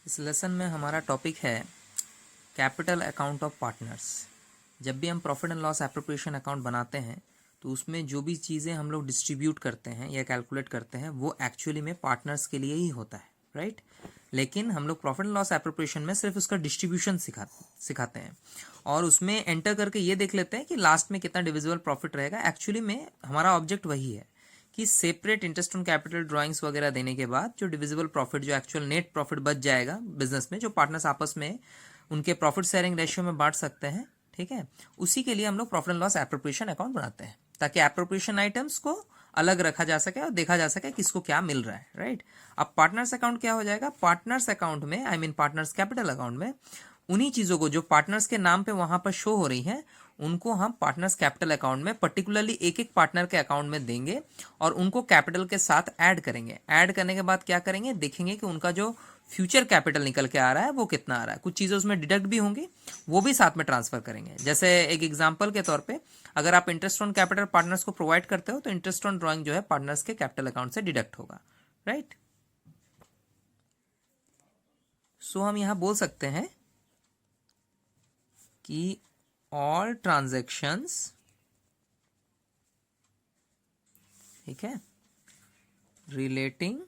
इस लेसन में हमारा टॉपिक है कैपिटल अकाउंट ऑफ पार्टनर्स। जब भी हम profit and loss appropriation account बनाते हैं तो उसमें जो भी चीज़ें हम लोग डिस्ट्रीब्यूट करते हैं या कैलकुलेट करते हैं वो एक्चुअली में पार्टनर्स के लिए ही होता है, राइट। लेकिन हम लोग प्रॉफिट एंड लॉस एप्रोप्रिएशन में सिर्फ उसका डिस्ट्रीब्यूशन सिखाते हैं और उसमें एंटर करके ये देख लेते हैं कि लास्ट में कितना डिविजिबल प्रॉफिट रहेगा। एक्चुअली में हमारा ऑब्जेक्ट वही है कि separate interest on capital drawings वगैरह देने के बाद जो डिविजिबल प्रॉफिट, जो एक्चुअल नेट प्रॉफिट बच जाएगा बिजनेस में, जो पार्टनर्स आपस में उनके प्रॉफिट शेयरिंग रेशियो में बांट सकते हैं, ठीक है, उसी के लिए हम लोग profit and loss appropriation account बनाते हैं ताकि एप्रोप्रिएशन आइटम्स को अलग रखा जा सके और देखा जा सके किसको क्या मिल रहा है, राइट। अब पार्टनर्स अकाउंट क्या हो जाएगा? पार्टनर्स अकाउंट में, I mean partners capital account में उन्हीं चीजों को जो पार्टनर्स के नाम पे वहां पर शो हो रही हैं उनको हम पार्टनर्स कैपिटल अकाउंट में पर्टिकुलरली एक एक पार्टनर के अकाउंट में देंगे और उनको कैपिटल के साथ ऐड करेंगे। ऐड करने के बाद क्या करेंगे? देखेंगे कि उनका जो फ्यूचर कैपिटल निकल के आ रहा है वो कितना आ रहा है। कुछ चीजें उसमें डिडक्ट भी होंगी, वो भी साथ में ट्रांसफर करेंगे। जैसे एक एग्जांपल के तौर पे अगर आप इंटरेस्ट ऑन कैपिटल पार्टनर्स को प्रोवाइड करते हो तो इंटरेस्ट ऑन ड्राइंग जो है पार्टनर्स के कैपिटल अकाउंट से डिडक्ट होगा, राइट। सो हम यहां बोल सकते हैं कि ऑल ट्रांजैक्शंस, ठीक है, relating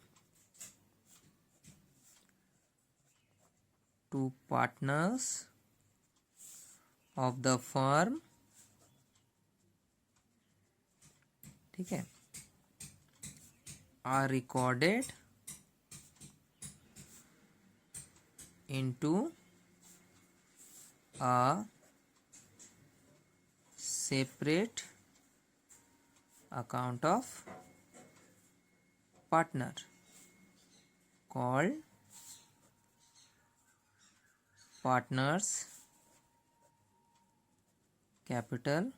to partners of the firm, ठीक है, are recorded into a separate account of partner called partners capital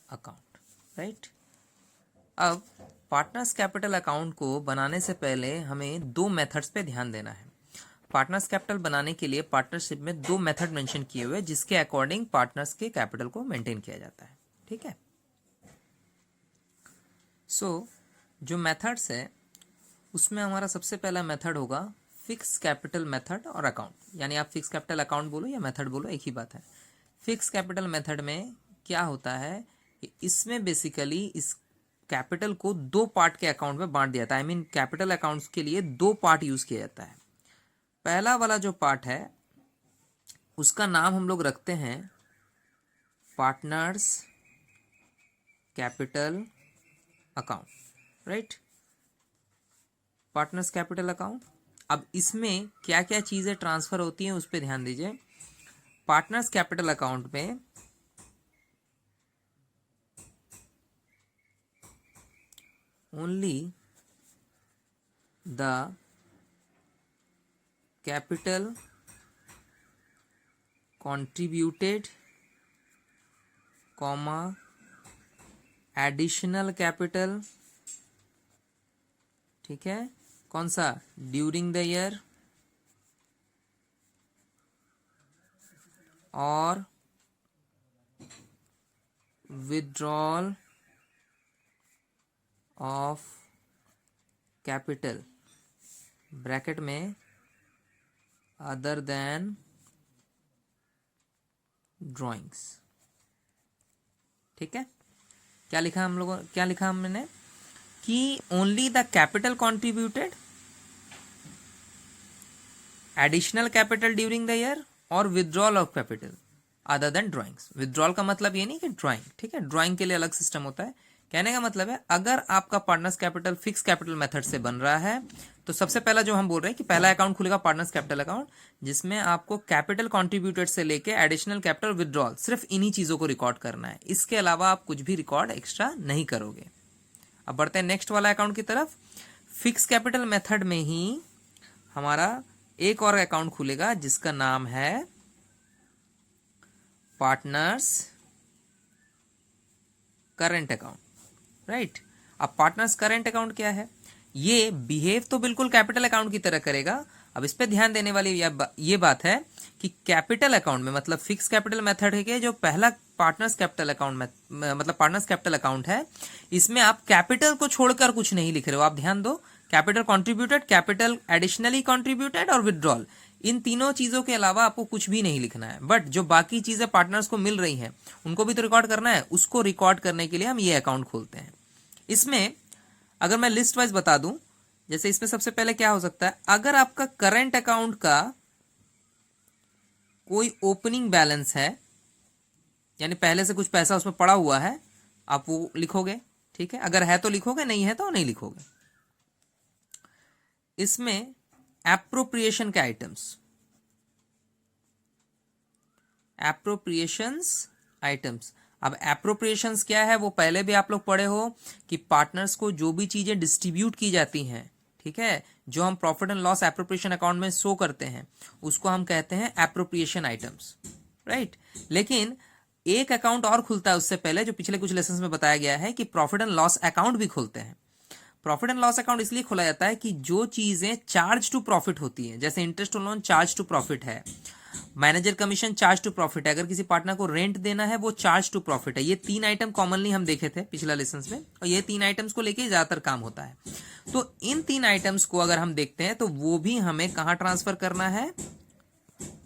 account, right. अब पार्टनर्स कैपिटल अकाउंट को बनाने से पहले हमें दो मेथड्स पे ध्यान देना है। पार्टनर्स कैपिटल बनाने के लिए पार्टनरशिप में दो मेथड मेंशन किए हुए जिसके अकॉर्डिंग पार्टनर्स के कैपिटल को मेंटेन किया जाता है, ठीक है। सो जो मेथड्स है उसमें हमारा सबसे पहला मेथड होगा फिक्स कैपिटल मेथड और अकाउंट। यानी आप फिक्स कैपिटल अकाउंट बोलो या मेथड बोलो, एक ही बात है। फिक्स कैपिटल मेथड में क्या होता है कि इसमें बेसिकली इस कैपिटल को दो पार्ट के अकाउंट में बांट दिया जाता है। आई मीन कैपिटल अकाउंट्स के लिए दो पार्ट यूज किया जाता है। पहला वाला जो पार्ट है उसका नाम हम लोग रखते हैं partners capital account, right. Partners capital account. अब इसमें क्या क्या चीजें ट्रांसफर होती हैं उस पर ध्यान दीजिए। पार्टनर्स कैपिटल अकाउंट में only the capital contributed, comma additional capital, ठीक है, कौन सा? ड्यूरिंग द ईयर और विथड्रॉल ऑफ कैपिटल, ब्रैकेट में अदर देन ड्राइंग्स, ठीक है। क्या लिखा हम लोगों, क्या लिखा हमने कि only the capital contributed, additional capital during the year और withdrawal of capital other than drawings. Withdrawal का मतलब ये नहीं कि ड्राइंग, ठीक है, ड्राइंग के लिए अलग सिस्टम होता है। कहने का मतलब है अगर आपका partners capital fix capital method से बन रहा है तो सबसे पहला जो हम बोल रहे हैं कि पहला अकाउंट खुलेगा पार्टनर्स कैपिटल अकाउंट जिसमें आपको कैपिटल कॉन्ट्रीब्यूटेड से लेके एडिशनल कैपिटल, विथड्रॉल, सिर्फ इन्हीं चीजों को रिकॉर्ड करना है। इसके अलावा आप कुछ भी रिकॉर्ड एक्स्ट्रा नहीं करोगे। अब बढ़ते हैं नेक्स्ट वाला अकाउंट की तरफ। फिक्स कैपिटल मेथड में ही हमारा एक और अकाउंट खुलेगा जिसका नाम है पार्टनर्स करेंट अकाउंट, राइट। अब पार्टनर्स करेंट अकाउंट क्या है? ये बिहेव तो बिल्कुल कैपिटल अकाउंट की तरह करेगा। अब इस पे ध्यान देने वाली ये बात है कि कैपिटल अकाउंट में, मतलब फिक्स कैपिटल मेथड है कि जो पहला पार्टनर्स कैपिटल अकाउंट में, मतलब पार्टनर्स कैपिटल अकाउंट है, इसमें आप कैपिटल को छोड़कर कुछ नहीं लिख रहे हो। आप ध्यान दो, capital contributed, capital additionally contributed और विड्रॉल, इन तीनों चीजों के अलावा आपको कुछ भी नहीं लिखना है। बट जो बाकी चीजें पार्टनर्स को मिल रही हैं उनको भी तो रिकॉर्ड करना है, उसको रिकॉर्ड करने के लिए हम ये अकाउंट खोलते हैं। इसमें अगर मैं लिस्ट वाइज बता दूं, जैसे इसमें सबसे पहले क्या हो सकता है, अगर आपका करंट अकाउंट का कोई ओपनिंग बैलेंस है, यानी पहले से कुछ पैसा उसमें पड़ा हुआ है, आप वो लिखोगे, ठीक है। अगर है तो लिखोगे, नहीं है तो नहीं लिखोगे। इसमें एप्रोप्रिएशन के आइटम्स, एप्रोप्रिएशंस आइटम्स, अब एप्रोप्रिएशंस क्या है वो पहले भी आप लोग पढ़े हो कि पार्टनर्स को जो भी चीजें डिस्ट्रीब्यूट की जाती हैं, ठीक है, जो हम profit and loss appropriation account में शो करते हैं उसको हम कहते हैं एप्रोप्रिएशन आइटम्स, राइट। लेकिन एक अकाउंट और खुलता है उससे पहले, जो पिछले कुछ लेसन में बताया गया है कि प्रॉफिट एंड लॉस अकाउंट भी खुलते हैं। प्रॉफिट एंड लॉस अकाउंट इसलिए खोला जाता है कि जो चीजें चार्ज टू प्रॉफिट होती है, जैसे interest on loan charge to profit है, manager commission charge to profit है, अगर किसी पार्टनर को रेंट देना है वो चार्ज टू प्रॉफिट है। ये तीन आइटम कॉमनली हम देखे थे पिछला लेसन में, और ये तीन आइटम्स को लेके ज्यादातर काम होता है। तो इन तीन आइटम्स को अगर हम देखते हैं तो वो भी हमें कहां ट्रांसफर करना है,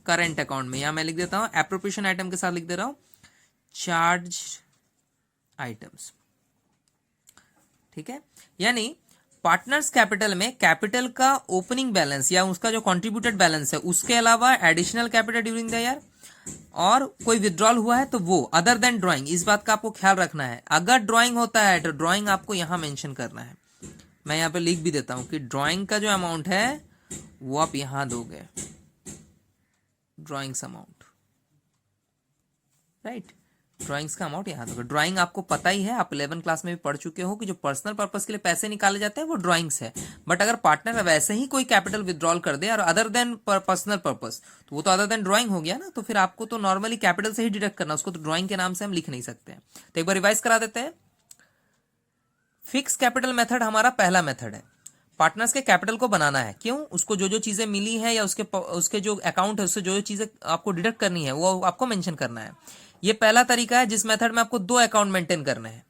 करंट अकाउंट में। यहां मैं लिख देता हूं एप्रोप्रिएशन आइटम के साथ लिख दे रहा हूं चार्ज आइटम्स, ठीक है। यानी पार्टनर्स कैपिटल में कैपिटल का ओपनिंग बैलेंस या उसका जो कंट्रीब्यूटेड बैलेंस है, उसके अलावा additional capital during the year, और कोई विड्रॉल हुआ है तो वो, अदर देन ड्राइंग। इस बात का आपको ख्याल रखना है, अगर ड्राइंग होता है तो ड्राइंग आपको यहां मेंशन करना है। मैं यहां पे लिख भी देता हूं कि ड्राइंग का जो अमाउंट है वो आप यहां दोगे, ड्राइंग्स अमाउंट, राइट। ड्राइंग्स का अमाउंट यहां दोगे। ड्राइंग आपको पता ही है, आप 11 क्लास में भी पढ़ चुके हो कि जो पर्सनल पर्पस के लिए पैसे निकाले जाते हैं वो ड्राइंग्स है। बट अगर पार्टनर वैसे ही कोई कैपिटल विड्रॉल कर दे और अदर देन पर्सनल पर्पस, तो वो तो अदर देन ड्राइंग हो गया ना, तो फिर आपको तो नॉर्मली कैपिटल से ही डिडक्ट करना, उसको तो ड्राइंग के नाम से हम लिख नहीं सकते हैं। तो एक बार रिवाइज करा देते हैं। फिक्स कैपिटल मेथड हमारा पहला मेथड है। पार्टनर्स के कैपिटल को बनाना है, क्यों, उसको जो जो चीजें मिली है या उसके जो अकाउंट है उससे जो जो चीजें आपको डिडक्ट करनी है वो आपको मेंशन करना है। ये पहला तरीका है जिस मेथड में आपको दो अकाउंट मेंटेन करने हैं।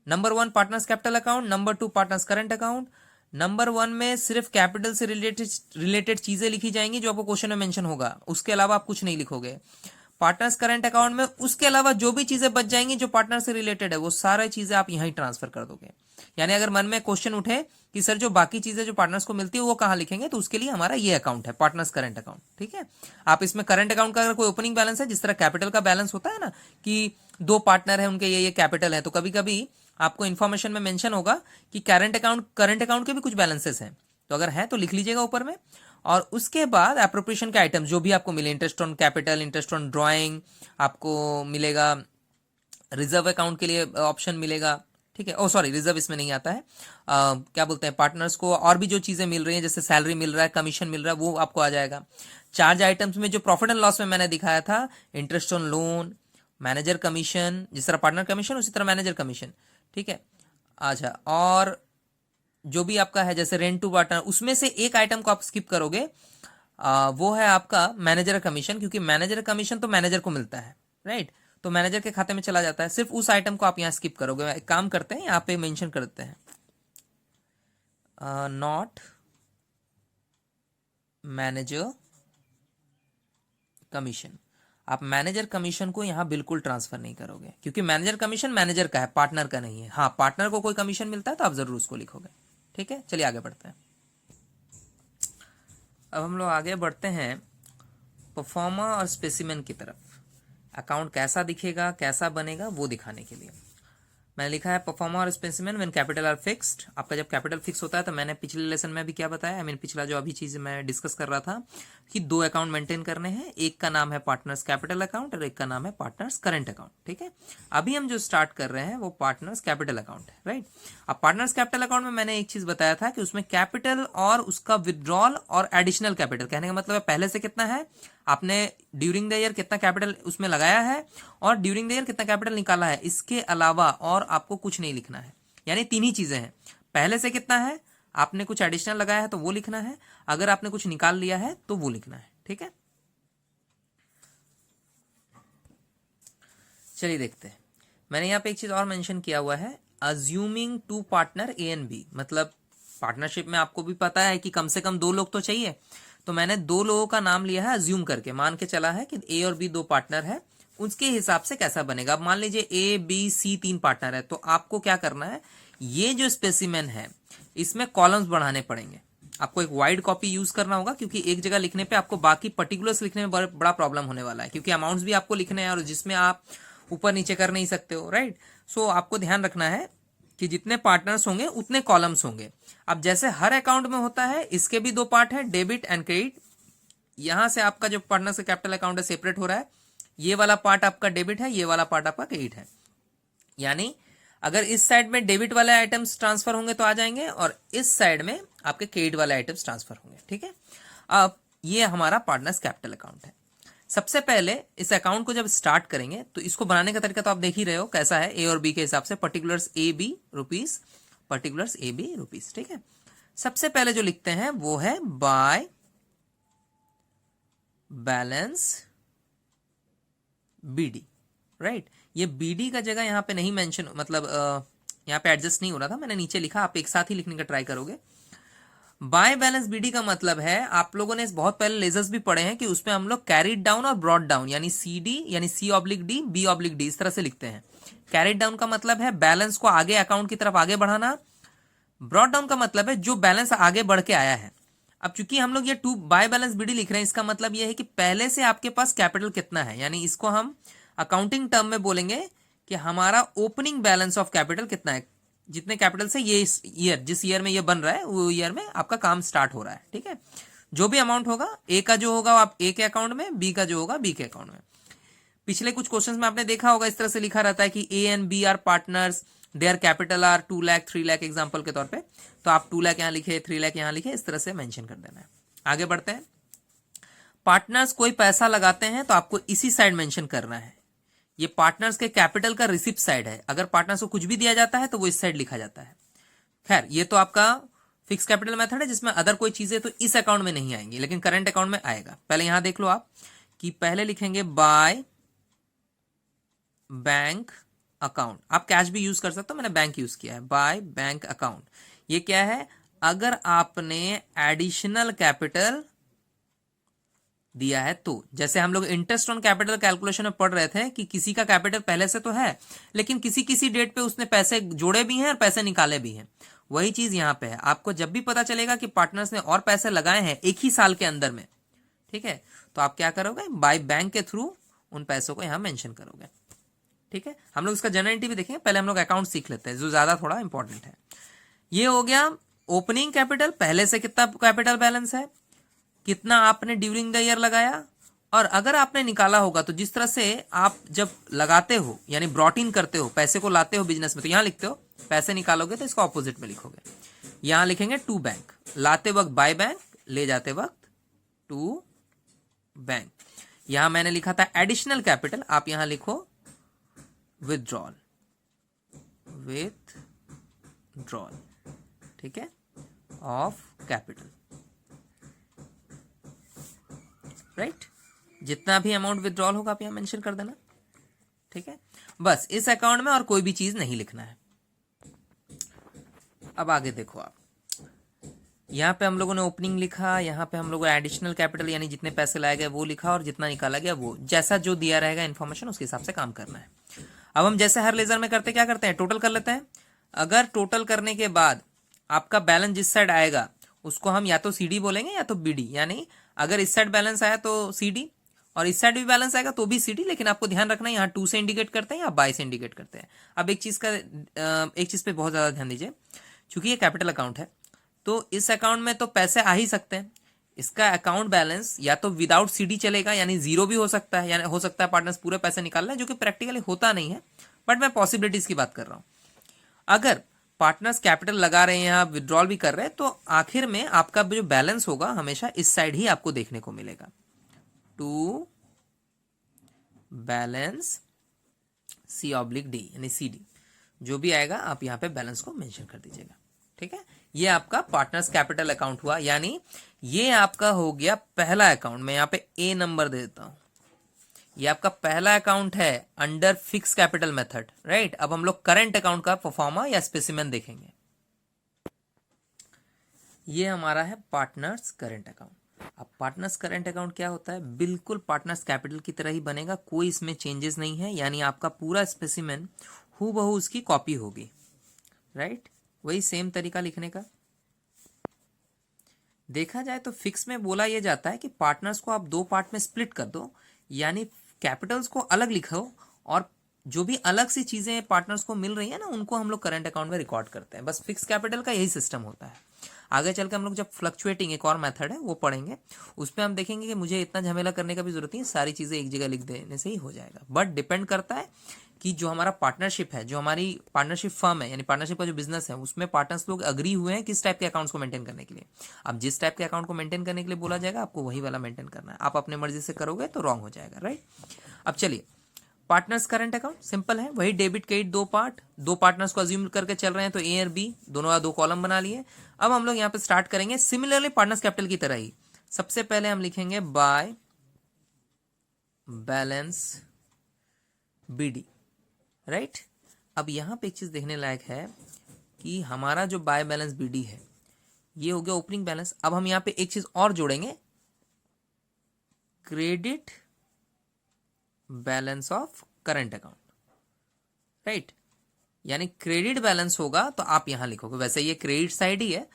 Number 1 partners capital account, number 2 partners current account. Number 1 में सिर्फ कैपिटल से रिलेटेड चीजें लिखी जाएंगी जो आपको क्वेश्चन में मेंशन होगा, उसके अलावा आप कुछ नहीं लिखोगे। पार्टनर्स करंट अकाउंट में उसके अलावा जो भी चीजें बच जाएंगी जो पार्टनर से रिलेटेड है वो सारी चीजें आप यहां ट्रांसफर कर दोगे। यानी अगर मन में क्वेश्चन उठे कि सर जो बाकी चीजें जो पार्टनर्स को मिलती है वो कहां लिखेंगे, तो उसके लिए हमारा ये अकाउंट है पार्टनर्स करंट अकाउंट, ठीक है। आप इसमें करंट अकाउंट का अगर कोई ओपनिंग बैलेंस है, जिस तरह कैपिटल का बैलेंस होता है ना कि दो पार्टनर है उनके ये कैपिटल है, तो कभी कभी आपको इन्फॉर्मेशन में मेंशन होगा कि करंट अकाउंट के भी कुछ बैलेंसेस हैं, तो अगर है तो लिख लीजिएगा ऊपर में। और उसके बाद एप्रोप्रिएशन के आइटम्स जो भी आपको मिले, interest on capital, interest on drawing आपको मिलेगा, रिजर्व अकाउंट के लिए ऑप्शन मिलेगा, ठीक है। ओ सॉरी, रिजर्व इसमें नहीं आता है। क्या बोलते हैं, पार्टनर्स को और भी जो चीजें मिल रही हैं जैसे सैलरी मिल रहा है, कमीशन मिल रहा है, वो आपको आ जाएगा। चार्ज आइटम्स में जो प्रॉफिट एंड लॉस में मैंने दिखाया था, interest on loan, manager commission, जिस तरह पार्टनर कमीशन उसी तरह मैनेजर कमीशन, ठीक है। अच्छा, और जो भी आपका है जैसे रेंट टू पार्टनर, उसमें से एक आइटम को आप स्किप करोगे, वो है आपका मैनेजर कमीशन, क्योंकि मैनेजर कमीशन तो मैनेजर को मिलता है, राइट, तो मैनेजर के खाते में चला जाता है। सिर्फ उस आइटम को आप यहां स्किप करोगे। एक काम करते हैं, यहां पे मेंशन कर देते हैं नॉट मैनेजर कमीशन। आप मैनेजर कमीशन को यहां बिल्कुल ट्रांसफर नहीं करोगे, क्योंकि मैनेजर कमीशन मैनेजर का है, पार्टनर का नहीं है। हाँ, पार्टनर को कोई कमीशन मिलता है तो आप जरूर उसको लिखोगे, ठीक है। चलिए आगे बढ़ते हैं। अब हम लोग आगे बढ़ते हैं परफॉर्मा और स्पेसिमेन की तरफ। अकाउंट कैसा दिखेगा, कैसा बनेगा, वो दिखाने के लिए मैंने लिखा है परफॉर्मा और specimen when capital R fixed. आपका जब कैपिटल फिक्स होता है तो मैंने पिछले लेसन में भी क्या बताया, पिछला जो अभी चीज मैं डिस्कस कर रहा था कि दो अकाउंट मेंटेन करने हैं, एक का नाम है पार्टनर्स कैपिटल अकाउंट और एक का नाम है पार्टनर्स करंट अकाउंट, ठीक है। अभी हम जो स्टार्ट कर रहे हैं वो पार्टनर्स कैपिटल अकाउंट है, राइट। अब पार्टनर्स कैपिटल अकाउंट में मैंने एक चीज बताया था कि उसमें कैपिटल और उसका विड्रॉल और एडिशनल कैपिटल, कहने का मतलब है पहले से कितना है, आपने ड्यूरिंग द ईयर कितना कैपिटल उसमें लगाया है और ड्यूरिंग द ईयर कितना कैपिटल निकाला है, इसके अलावा और आपको कुछ नहीं लिखना है। यानी तीन ही चीजें हैं, पहले से कितना है, आपने कुछ एडिशनल लगाया है तो वो लिखना है, अगर आपने कुछ निकाल लिया है तो वो लिखना है, ठीक है। चलिए देखते हैं। मैंने यहां पे एक चीज और मेंशन किया हुआ है, assuming two partner A and B, मतलब पार्टनरशिप में आपको भी पता है कि कम से कम 2 लोग तो चाहिए, तो मैंने 2 लोगों का नाम लिया है अज्यूम करके, मान के चला है कि ए और बी 2 पार्टनर है, उसके हिसाब से कैसा बनेगा। अब मान लीजिए ए बी सी 3 पार्टनर है, तो आपको क्या करना है, ये जो स्पेसिमेन है इसमें कॉलम्स बढ़ाने पड़ेंगे। आपको एक वाइड कॉपी यूज करना होगा, क्योंकि एक जगह लिखने पे आपको बाकी पर्टिकुलर्स लिखने में बड़ा प्रॉब्लम होने वाला है, क्योंकि अमाउंट्स भी आपको लिखने हैं और जिसमें आप ऊपर नीचे कर नहीं सकते हो, राइट। सो आपको ध्यान रखना है कि जितने पार्टनर्स होंगे उतने कॉलम्स होंगे। अब जैसे हर अकाउंट में होता है, इसके भी 2 पार्ट है, डेबिट एंड क्रेडिट। यहां से आपका जो पार्टनर्स का कैपिटल अकाउंट है सेपरेट हो रहा है, ये वाला पार्ट आपका डेबिट है, ये वाला पार्ट आपका क्रेडिट है। यानी अगर इस साइड में डेबिट वाले आइटम्स ट्रांसफर होंगे तो आ जाएंगे, और इस साइड में आपके क्रेडिट वाले आइटम्स ट्रांसफर होंगे, ठीक है। अब ये हमारा पार्टनर्स कैपिटल अकाउंट है। सबसे पहले इस अकाउंट को जब स्टार्ट करेंगे तो इसको बनाने का तरीका तो आप देख ही रहे हो कैसा है, ए और बी के हिसाब से, particulars A B rupees, particulars A B rupees, ठीक है। सबसे पहले जो लिखते हैं वो है बाय बैलेंस बीडी, राइट। ये बीडी का जगह यहां पे नहीं मेंशन, मतलब यहां पे एडजस्ट नहीं हो रहा था, मैंने नीचे लिखा, आप एक साथ ही लिखने का ट्राई करोगे। बाय बैलेंस बीडी का मतलब है, आप लोगों ने बहुत पहले लेजर्स भी पढ़े हैं कि उसमें हम लोग कैरिड डाउन और ब्रॉड डाउन, यानी सी डी यानी C oblique D B oblique D, इस तरह से लिखते हैं। कैरिड डाउन का मतलब है बैलेंस को आगे अकाउंट की तरफ आगे बढ़ाना, ब्रॉड डाउन का मतलब है जो बैलेंस आगे बढ़ के आया है। अब चूंकि हम लोग ये 2 बाय बैलेंस बीडी लिख रहे हैं, इसका मतलब ये है कि पहले से आपके पास कैपिटल कितना है, यानी इसको हम अकाउंटिंग टर्म में बोलेंगे कि हमारा ओपनिंग बैलेंस ऑफ कैपिटल कितना है, जितने कैपिटल से ये ईयर, जिस ईयर में ये बन रहा है वो ईयर में आपका काम स्टार्ट हो रहा है, ठीक है। जो भी अमाउंट होगा, ए का जो होगा आप ए के अकाउंट में, बी का जो होगा बी के अकाउंट में। पिछले कुछ क्वेश्चंस में आपने देखा होगा इस तरह से लिखा रहता है कि A and B are partners, their capital are 2 lakh 3 lakh, example के तौर पे, तो आप 2 लाख यहां लिखे, 3 लाख यहां लिखे, इस तरह से मेंशन कर देना है। आगे बढ़ते हैं। पार्टनर्स कोई पैसा लगाते हैं तो आपको इसी साइड मेंशन करना है। ये पार्टनर्स के कैपिटल का रिसिप्ट साइड है, अगर पार्टनर्स को कुछ भी दिया जाता है तो वो इस साइड लिखा जाता है। खैर, ये तो आपका फिक्स कैपिटल मेथड है, जिसमें अदर कोई चीजें तो इस अकाउंट में नहीं आएंगी, लेकिन करंट अकाउंट में आएगा। पहले यहां देख लो आप कि पहले लिखेंगे बाय बैंक अकाउंट, आप कैश भी यूज कर सकते हो, मैंने बैंक यूज किया है, बाय बैंक अकाउंट। ये क्या है, अगर आपने एडिशनल कैपिटल दिया है तो, जैसे हम लोग इंटरेस्ट ऑन कैपिटल कैलकुलेशन में पढ़ रहे थे कि किसी का कैपिटल पहले से तो है, लेकिन किसी किसी डेट पे उसने पैसे जोड़े भी हैं और पैसे निकाले भी हैं, वही चीज यहां पे है। आपको जब भी पता चलेगा कि पार्टनर्स ने और पैसे लगाए हैं एक ही साल के अंदर में, ठीक है, तो आप क्या करोगे, बाय बैंक के थ्रू उन पैसों को यहां मेंशन करोगे, ठीक है। हम लोग इसका जनरलिटी भी देखेंगे, पहले हम लोग अकाउंट सीख लेते हैं जो ज्यादा थोड़ा इंपॉर्टेंट है। ये हो गया ओपनिंग कैपिटल, पहले से कितना कैपिटल बैलेंस है, कितना आपने ड्यूरिंग द ईयर लगाया, और अगर आपने निकाला होगा तो जिस तरह से आप जब लगाते हो यानी ब्रॉट इन करते हो, पैसे को लाते हो बिजनेस में, तो यहां लिखते हो, पैसे निकालोगे तो इसको ऑपोजिट में लिखोगे, यहां लिखेंगे टू बैंक, लाते वक्त बाय बैंक, ले जाते वक्त टू बैंक। यहां मैंने लिखा था एडिशनल कैपिटल, आप यहां लिखो विथड्रॉल, विथड्रॉल, ठीक है, ऑफ कैपिटल, राइट। जितना भी अमाउंट विथड्रॉल होगा आप यहां मेंशन कर देना, ठीक है। बस इस अकाउंट में और कोई भी चीज नहीं लिखना है। अब आगे देखो आप, यहां पे हम लोगों ने ओपनिंग लिखा, यहां पे हम लोगों ने एडिशनल कैपिटल यानी जितने पैसे लाए गए वो लिखा, और जितना निकाला गया वो, जैसा जो दिया रहेगा इन्फॉर्मेशन उसके हिसाब से काम करना है। अब हम जैसे हर लेजर में करते क्या करते हैं, टोटल कर लेते हैं। अगर टोटल करने के बाद आपका बैलेंस जिस साइड आएगा उसको हम या तो सीडी बोलेंगे या तो बीडी, यानी अगर इस साइड बैलेंस आया तो सीडी और इस साइड भी बैलेंस आएगा तो भी सीडी, लेकिन आपको ध्यान रखना है यहाँ 2 से इंडिकेट करते हैं या बाय से इंडिकेट करते हैं। अब एक चीज पे बहुत ज्यादा ध्यान दीजिए, क्योंकि ये कैपिटल अकाउंट है तो इस अकाउंट में तो पैसे आ ही सकते हैं। इसका अकाउंट बैलेंस या तो विदाउट सीडी चलेगा, यानी जीरो भी हो सकता है, यानी हो सकता है पार्टनर्स पूरे पैसे निकाल लें, जो कि प्रैक्टिकली होता नहीं है, बट मैं पॉसिबिलिटीज की बात कर रहा हूं। अगर पार्टनर्स कैपिटल लगा रहे हैं, आप विड्रॉल भी कर रहे हैं, तो आखिर में आपका जो बैलेंस होगा हमेशा इस साइड ही आपको देखने को मिलेगा, to balance C oblique D यानी सी डी, जो भी आएगा आप यहां पे बैलेंस को मेंशन कर दीजिएगा, ठीक है। ये आपका पार्टनर्स कैपिटल अकाउंट हुआ, यानी ये आपका हो गया पहला अकाउंट। मैं यहां पे ए नंबर दे देता हूं, ये आपका पहला अकाउंट है under fix capital method, right. अब हम लोग करंट अकाउंट का परफॉर्मा या स्पेसिमेन देखेंगे। ये हमारा है पार्टनर्स करंट अकाउंट। अब पार्टनर्स करंट अकाउंट क्या होता है, बिल्कुल पार्टनर्स कैपिटल की तरह ही बनेगा, कोई इसमें चेंजेस नहीं है, यानी आपका पूरा स्पेसिमेन हूबहू उसकी कॉपी होगी, राइट। वही सेम तरीका लिखने का। देखा जाए तो फिक्स में बोला यह जाता है कि पार्टनर्स को आप दो पार्ट में स्प्लिट कर दो, यानी कैपिटल्स को अलग लिखो और जो भी अलग सी चीजें पार्टनर्स को मिल रही है ना, उनको हम लोग करंट अकाउंट में रिकॉर्ड करते हैं। बस फिक्स कैपिटल का यही सिस्टम होता है। आगे चल के हम लोग जब फ्लक्चुएटिंग एक और मेथड है वो पढ़ेंगे, उसमें हम देखेंगे कि मुझे इतना झमेला करने का भी जरूरत नहीं, सारी चीजें एक जगह लिख देने से ही हो जाएगा। बट डिपेंड करता है कि जो हमारा पार्टनरशिप है, जो हमारी पार्टनरशिप फर्म है, यानी पार्टनरशिप का जो बिजनेस है, उसमें पार्टनर्स लोग अग्री हुए हैं किस टाइप के अकाउंट्स को मेंटेन करने के लिए। अब जिस टाइप के अकाउंट को मेंटेन करने के लिए बोला जाएगा, आपको वही वाला मेंटेन करना है। आप अपने मर्जी से करोगे तो रॉन्ग हो जाएगा, राइट। अब चलिए, पार्टनर्स करंट अकाउंट सिंपल है, वही डेबिट क्रेडिट दो पार्ट, दो पार्टनर्स को अज्यूम करके चल रहे हैं, तो ए और बी दोनों का दो कॉलम बना लिए। अब हम लोग यहाँ पे स्टार्ट करेंगे सिमिलरली पार्टनर्स कैपिटल की तरह ही। सबसे पहले हम लिखेंगे बाय बैलेंस बीडी, राइट। अब यहां पे एक चीज देखने लायक है कि हमारा जो बाय बैलेंस बीडी है ये हो गया ओपनिंग बैलेंस। अब हम यहां पे एक चीज और जोड़ेंगे, credit balance of current account, right. यानी क्रेडिट बैलेंस होगा तो आप यहां लिखोगे, वैसे ये क्रेडिट साइड ही है,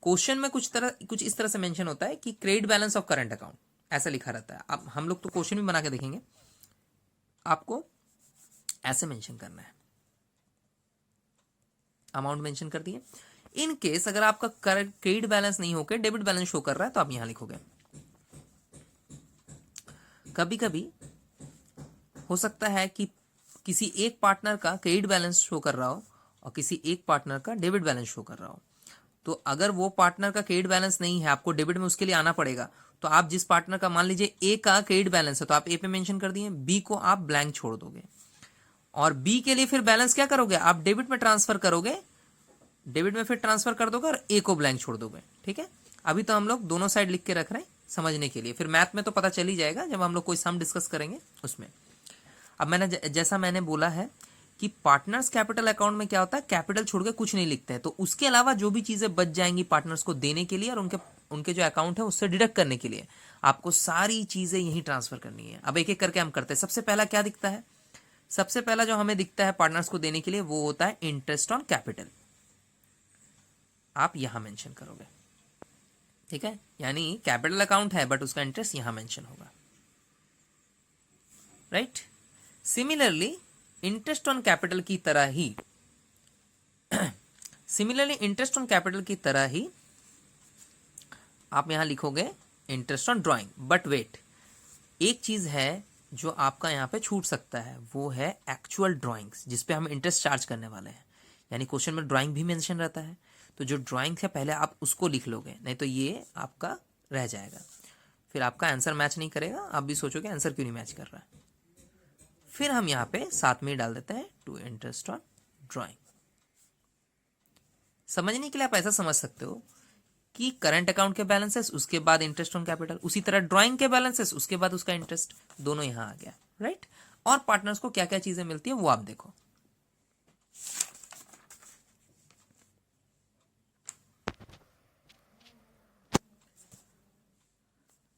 क्वेश्चन में कुछ इस तरह से मेंशन होता है कि credit balance of current account ऐसा लिखा रहता है। अब हम लोग तो क्वेश्चन भी बना के देखेंगे, आपको ऐसे मेंशन करना है, अमाउंट मेंशन कर दिए। इन केस अगर आपका क्रेडिट बैलेंस नहीं होकर डेबिट बैलेंस शो कर रहा है तो आप यहां लिखोगे। कभी कभी हो सकता है कि किसी एक पार्टनर का क्रेडिट बैलेंस शो कर रहा हो और किसी एक पार्टनर का डेबिट बैलेंस शो कर रहा हो, तो अगर वो पार्टनर का क्रेडिट बैलेंस नहीं है, आपको डेबिट में उसके लिए आना पड़ेगा। तो आप जिस पार्टनर का, मान लीजिए ए का क्रेडिट बैलेंस है, तो आप ए पे मेंशन कर दिए, बी को आप ब्लैंक छोड़ दोगे, और बी के लिए फिर बैलेंस क्या करोगे, आप डेबिट में ट्रांसफर करोगे, डेबिट में फिर ट्रांसफर कर दोगे और ए को ब्लैंक छोड़ दोगे, ठीक है। अभी तो हम लोग दोनों साइड लिख के रख रहे हैं समझने के लिए, फिर मैथ में तो पता चल ही जाएगा जब हम लोग कोई सम डिस्कस करेंगे उसमें। अब मैंने जैसा मैंने बोला है कि पार्टनर्स कैपिटल अकाउंट में क्या होता है, कैपिटल छोड़ के कुछ नहीं लिखते हैं, तो उसके अलावा जो भी चीजें बच जाएंगी पार्टनर्स को देने के लिए और उनके जो अकाउंट है उससे डिडक्ट करने के लिए, आपको सारी चीजें यही ट्रांसफर करनी है। अब एक एक करके हम करते हैं। सबसे पहला क्या दिखता है, सबसे पहला जो हमें दिखता है पार्टनर्स को देने के लिए वो होता है इंटरेस्ट ऑन कैपिटल, आप यहां मेंशन करोगे, ठीक है। यानी कैपिटल अकाउंट है बट उसका इंटरेस्ट यहां मेंशन होगा, right. Similarly interest on capital की तरह ही आप यहां लिखोगे interest on drawing. But wait, एक चीज है जो आपका यहां पे छूट सकता है, वो है एक्चुअल ड्राइंग्स जिसपे हम इंटरेस्ट चार्ज करने वाले हैं। यानी क्वेश्चन में ड्राइंग भी मेंशन रहता है, तो जो ड्राइंग है पहले आप उसको लिख लोगे, नहीं तो ये आपका रह जाएगा, फिर आपका आंसर मैच नहीं करेगा, आप भी सोचोगे आंसर क्यों नहीं मैच कर रहा है। फिर हम यहाँ पे साथ में ही डाल देते हैं टू इंटरेस्ट ऑन ड्राइंग। समझने के लिए आप ऐसा समझ सकते हो कि करंट अकाउंट के बैलेंसेस, उसके बाद इंटरेस्ट ऑन कैपिटल, उसी तरह ड्राइंग के बैलेंसेस, उसके बाद उसका इंटरेस्ट, दोनों यहां आ गया, राइट। और पार्टनर्स को क्या क्या चीजें मिलती है वो आप देखो।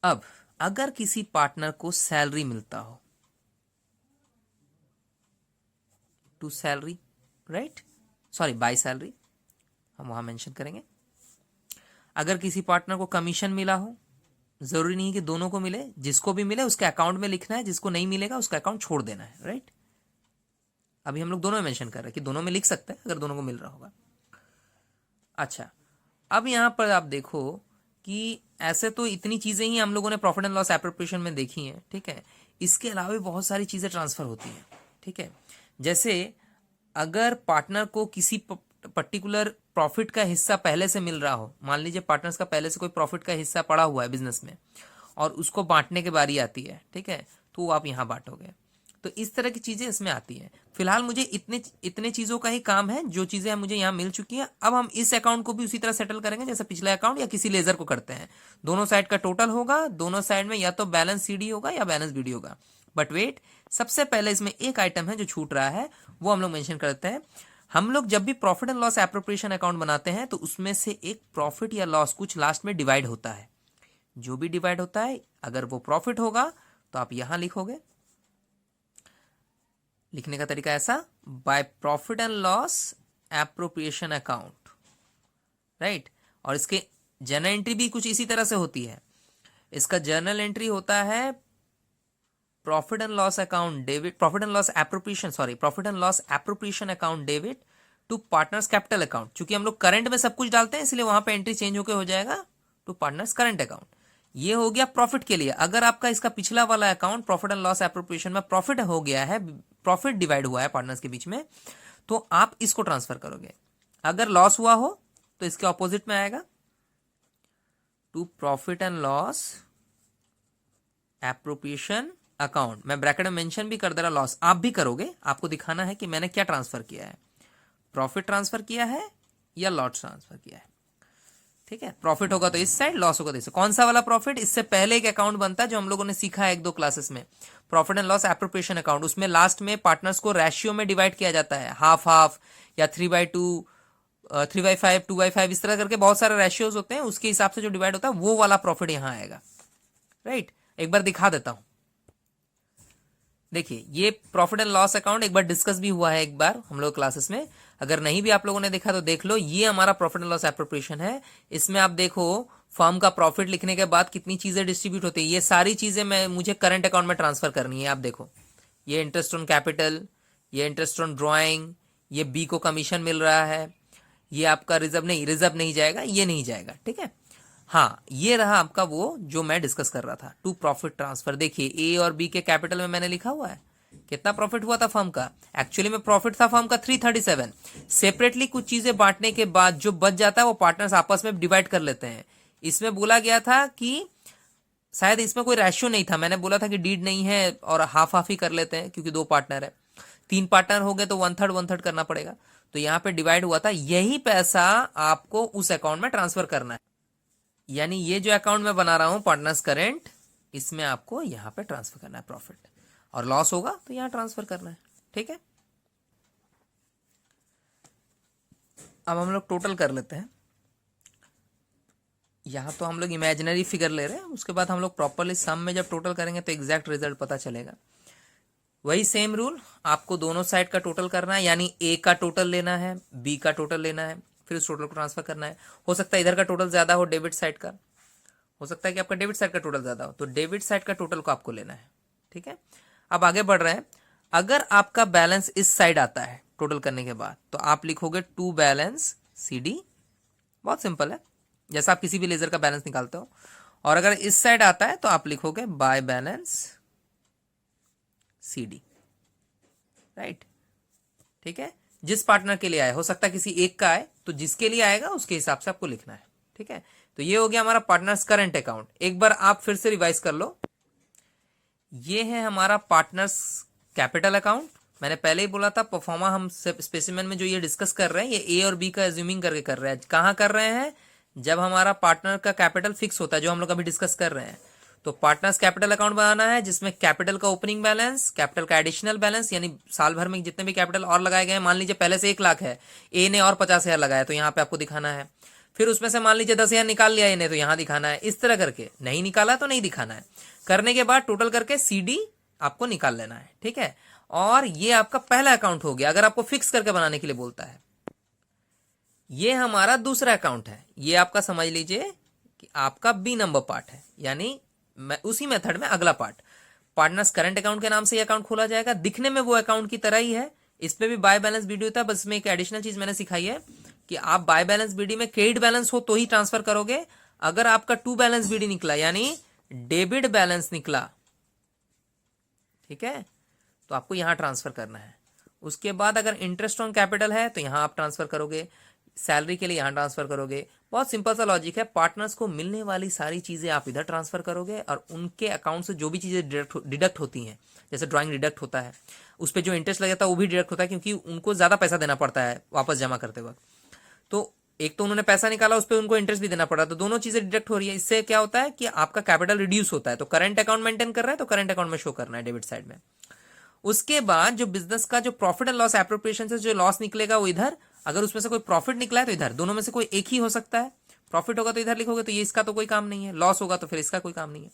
अब अगर किसी पार्टनर को सैलरी मिलता हो, to salary, right, sorry by salary, हम वहां मेंशन करेंगे। अगर किसी पार्टनर को कमीशन मिला हो, जरूरी नहीं है कि दोनों को मिले, जिसको भी मिले उसके अकाउंट में लिखना है, जिसको नहीं मिलेगा उसका अकाउंट छोड़ देना है, राइट। अभी हम लोग दोनों में मेंशन कर रहे हैं कि दोनों में लिख सकते हैं अगर दोनों को मिल रहा होगा। अच्छा, अब यहां पर आप देखो कि ऐसे तो इतनी चीजें ही हम लोगों ने प्रॉफिट एंड लॉस एप्रोप्रिएशन में देखी हैं, ठीक है। इसके अलावा भी बहुत सारी चीजें ट्रांसफर होती हैं, ठीक है। जैसे अगर पार्टनर को किसी पर्टिकुलर प्रॉफिट का हिस्सा पहले से मिल रहा हो, मान लीजिए पार्टनर्स का पहले से कोई प्रॉफिट का हिस्सा पड़ा हुआ है बिजनेस में और उसको बांटने की बारी आती है, ठीक है, तो आप यहां बांटोगे। तो इस तरह की चीजें इसमें आती हैं। फिलहाल मुझे इतने चीजों का ही काम है, जो चीजें मुझे यहाँ मिल चुकी हैं। अब हम इस अकाउंट को भी उसी तरह सेटल करेंगे जैसे पिछला अकाउंट या किसी लेजर को करते हैं। दोनों साइड का टोटल होगा, दोनों साइड में या तो बैलेंस सीडी होगा या बैलेंस बीडी होगा। बट वेट, सबसे पहले इसमें एक आइटम है जो छूट रहा है, वो हम लोग मेंशन करते हैं। हम लोग जब भी profit and loss appropriation account बनाते हैं तो उसमें से एक प्रॉफिट या लॉस कुछ लास्ट में डिवाइड होता है। जो भी डिवाइड होता है, अगर वो प्रॉफिट होगा तो आप यहां लिखोगे। लिखने का तरीका ऐसा, by profit and loss appropriation account, right. और इसके जर्नल एंट्री भी कुछ इसी तरह से होती है। इसका जर्नल एंट्री होता है profit and loss account debit, profit and loss appropriation account debit to partners capital account. चूंकि हम लोग करंट में सब कुछ डालते हैं इसलिए वहां पे एंट्री चेंज होकर हो जाएगा टू पार्टनर्स करंट अकाउंट। ये हो गया प्रॉफिट के लिए। अगर आपका इसका पिछला वाला account profit and loss appropriation में प्रॉफिट हो गया है, प्रॉफिट डिवाइड हुआ है पार्टनर्स के बीच में, तो आप इसको ट्रांसफर करोगे। अगर लॉस हुआ हो तो इसके ऑपोजिट में आएगा, to profit and loss appropriation account. मैं ब्रैकेट में मेंशन भी कर दे रहा, लॉस आप भी करोगे, आपको दिखाना है कि मैंने क्या ट्रांसफर किया है, प्रॉफिट ट्रांसफर किया है या लॉस ट्रांसफर किया है। ठीक है, प्रॉफिट होगा तो इस साइड, लॉस होगा तो इस साइड। कौन सा वाला प्रॉफिट? इससे पहले एक अकाउंट बनता है जो हम लोगों ने सीखा है एक दो क्लासेस में, profit and loss appropriation account. उसमें लास्ट में पार्टनर्स को रेशियो में डिवाइड किया जाता है, हाफ हाफ या 3/2, 3/5, 2/5, इस तरह करके बहुत सारे रेशियोज होते हैं, उसके हिसाब से जो डिवाइड होता है वो वाला प्रॉफिट यहां आएगा, राइट। एक बार दिखा देता हूं, देखिए ये प्रॉफिट एंड लॉस अकाउंट एक बार डिस्कस भी हुआ है एक बार हम लोग क्लासेस में। अगर नहीं भी आप लोगों ने देखा तो देख लो। ये हमारा प्रॉफिट एंड लॉस एप्रोप्रिएशन है। इसमें आप देखो फर्म का प्रॉफिट लिखने के बाद कितनी चीजें डिस्ट्रीब्यूट होती है। ये सारी चीजें मैं मुझे करंट अकाउंट में ट्रांसफर करनी है। आप देखो, ये इंटरेस्ट ऑन कैपिटल, ये इंटरेस्ट ऑन ड्रॉइंग, ये बी को कमीशन मिल रहा है, ये आपका रिजर्व नहीं जाएगा, ये नहीं जाएगा, ठीक है। हाँ, ये रहा आपका वो जो मैं डिस्कस कर रहा था, टू प्रॉफिट ट्रांसफर। देखिए ए और बी के कैपिटल में मैंने लिखा हुआ है कितना प्रॉफिट हुआ था फर्म का। एक्चुअली में प्रॉफिट था फर्म का 337। सेपरेटली कुछ चीजें बांटने के बाद जो बच जाता है वो पार्टनर्स आपस में डिवाइड कर लेते हैं। इसमें बोला गया था कि शायद इसमें कोई रेशियो नहीं था, मैंने बोला था कि डीड नहीं है और हाफ हाफ ही कर लेते हैं क्योंकि 2 पार्टनर है। 3 पार्टनर हो गए तो 1/3 करना पड़ेगा, तो यहाँ पे डिवाइड हुआ था। यही पैसा आपको उस अकाउंट में ट्रांसफर करना है। यानी ये जो अकाउंट मैं बना रहा हूं पार्टनर्स करेंट, इसमें आपको यहां पे ट्रांसफर करना है प्रॉफिट, और लॉस होगा तो यहां ट्रांसफर करना है, ठीक है। अब हम लोग टोटल कर लेते हैं। यहां तो हम लोग इमेजिनरी फिगर ले रहे हैं, उसके बाद हम लोग प्रॉपरली सम में जब टोटल करेंगे तो एग्जैक्ट रिजल्ट पता चलेगा। वही सेम रूल, आपको दोनों साइड का टोटल करना है, यानी ए का टोटल लेना है, बी का टोटल लेना है, फिर उस टोटल को ट्रांसफर करना है। हो सकता है इधर का टोटल ज्यादा हो, डेबिट साइड का, हो सकता है कि आपका डेबिट साइड का टोटल ज्यादा हो, तो डेबिट साइड का टोटल को आपको लेना है, ठीक है। अब आगे बढ़ रहे हैं। अगर आपका बैलेंस इस साइड आता है टोटल करने के बाद, तो आप लिखोगे टू बैलेंस CD। बहुत सिंपल है, जैसा आप किसी भी लेजर का बैलेंस निकालते हो। और अगर इस साइड आता है तो आप लिखोगे बाय बैलेंस CD, राइट, ठीक है। जिस पार्टनर के लिए आए, हो सकता है किसी एक का आए, तो जिसके लिए आएगा उसके हिसाब से आपको लिखना है, ठीक है। तो ये हो गया हमारा पार्टनर्स करंट अकाउंट। एक बार आप फिर से रिवाइज कर लो। ये है हमारा पार्टनर्स कैपिटल अकाउंट। मैंने पहले ही बोला था परफॉर्मा हम स्पेसिमेन में जो ये डिस्कस कर रहे हैं, ये ए और बी का एज्यूमिंग करके कर रहे हैं। कहां कर रहे हैं? जब हमारा पार्टनर का कैपिटल फिक्स होता है, जो हम लोग अभी डिस्कस कर रहे हैं। तो पार्टनर्स कैपिटल अकाउंट बनाना है जिसमें कैपिटल का ओपनिंग बैलेंस, कैपिटल का एडिशनल बैलेंस, यानी साल भर में जितने भी कैपिटल और लगाए गए हैं, मान लीजिए पहले से 1 लाख है, ए ने और 50,000 लगाया तो यहाँ पे आपको दिखाना है। फिर उसमें से मान लीजिए 10,000 निकाल लिया ए ने, तो यहाँ दिखाना है। इस तरह करके, नहीं निकाला तो नहीं दिखाना है। करने के बाद टोटल करके CD आपको निकाल लेना है, ठीक है। और ये आपका पहला अकाउंट हो गया। अगर आपको फिक्स करके बनाने के लिए बोलता है, ये हमारा दूसरा अकाउंट है। ये आपका समझ लीजिए कि आपका B नंबर पार्ट है, यानी उसी मेथड में अगला पार्ट पार्टनर्स करंट अकाउंट के नाम से ये अकाउंट खोला जाएगा। दिखने में वो अकाउंट की तरह ही है, इस पे भी बाय बैलेंस BD होता है। बस में एक एडिशनल चीज मैंने सिखाई है कि आप बाय बैलेंस BD में क्रेडिट बैलेंस हो तो ही ट्रांसफर करोगे। अगर आपका टू बैलेंस BD निकला, यानी डेबिट बैलेंस निकला, ठीक है, तो आपको यहां ट्रांसफर करना है। उसके बाद अगर इंटरेस्ट ऑन कैपिटल है तो यहां आप ट्रांसफर करोगे, सैलरी के लिए यहां ट्रांसफर करोगे। बहुत सिंपल सा लॉजिक है। पार्टनर्स को मिलने वाली सारी चीजें आप इधर ट्रांसफर करोगे, और उनके अकाउंट से जो भी चीजें डिडक्ट होती हैं, जैसे ड्राइंग डिडक्ट होता है, उस पर जो इंटरेस्ट लगता है वो भी डिडक्ट होता है, क्योंकि उनको ज्यादा पैसा देना पड़ता है वापस जमा करते वक्त। तो एक तो उन्होंने पैसा निकाला, उस पर उनको इंटरेस्ट भी देना पड़ा, तो दोनों चीजें डिडक्ट हो रही है। इससे क्या होता है कि आपका कैपिटल रिड्यूस होता है। तो करंट अकाउंट मेंटेन कर रहा है तो करंट अकाउंट में शो करना है डेबिट साइड में। उसके बाद जो बिजनेस का जो प्रॉफिट एंड लॉस एप्रोप्रिएशन से जो लॉस निकलेगा वो इधर, अगर उसमें से कोई प्रॉफिट निकला है तो इधर, दोनों में से कोई एक ही हो सकता है। प्रॉफिट होगा तो इधर लिखोगे तो ये इसका तो कोई काम नहीं है, लॉस होगा तो फिर इसका कोई काम नहीं है।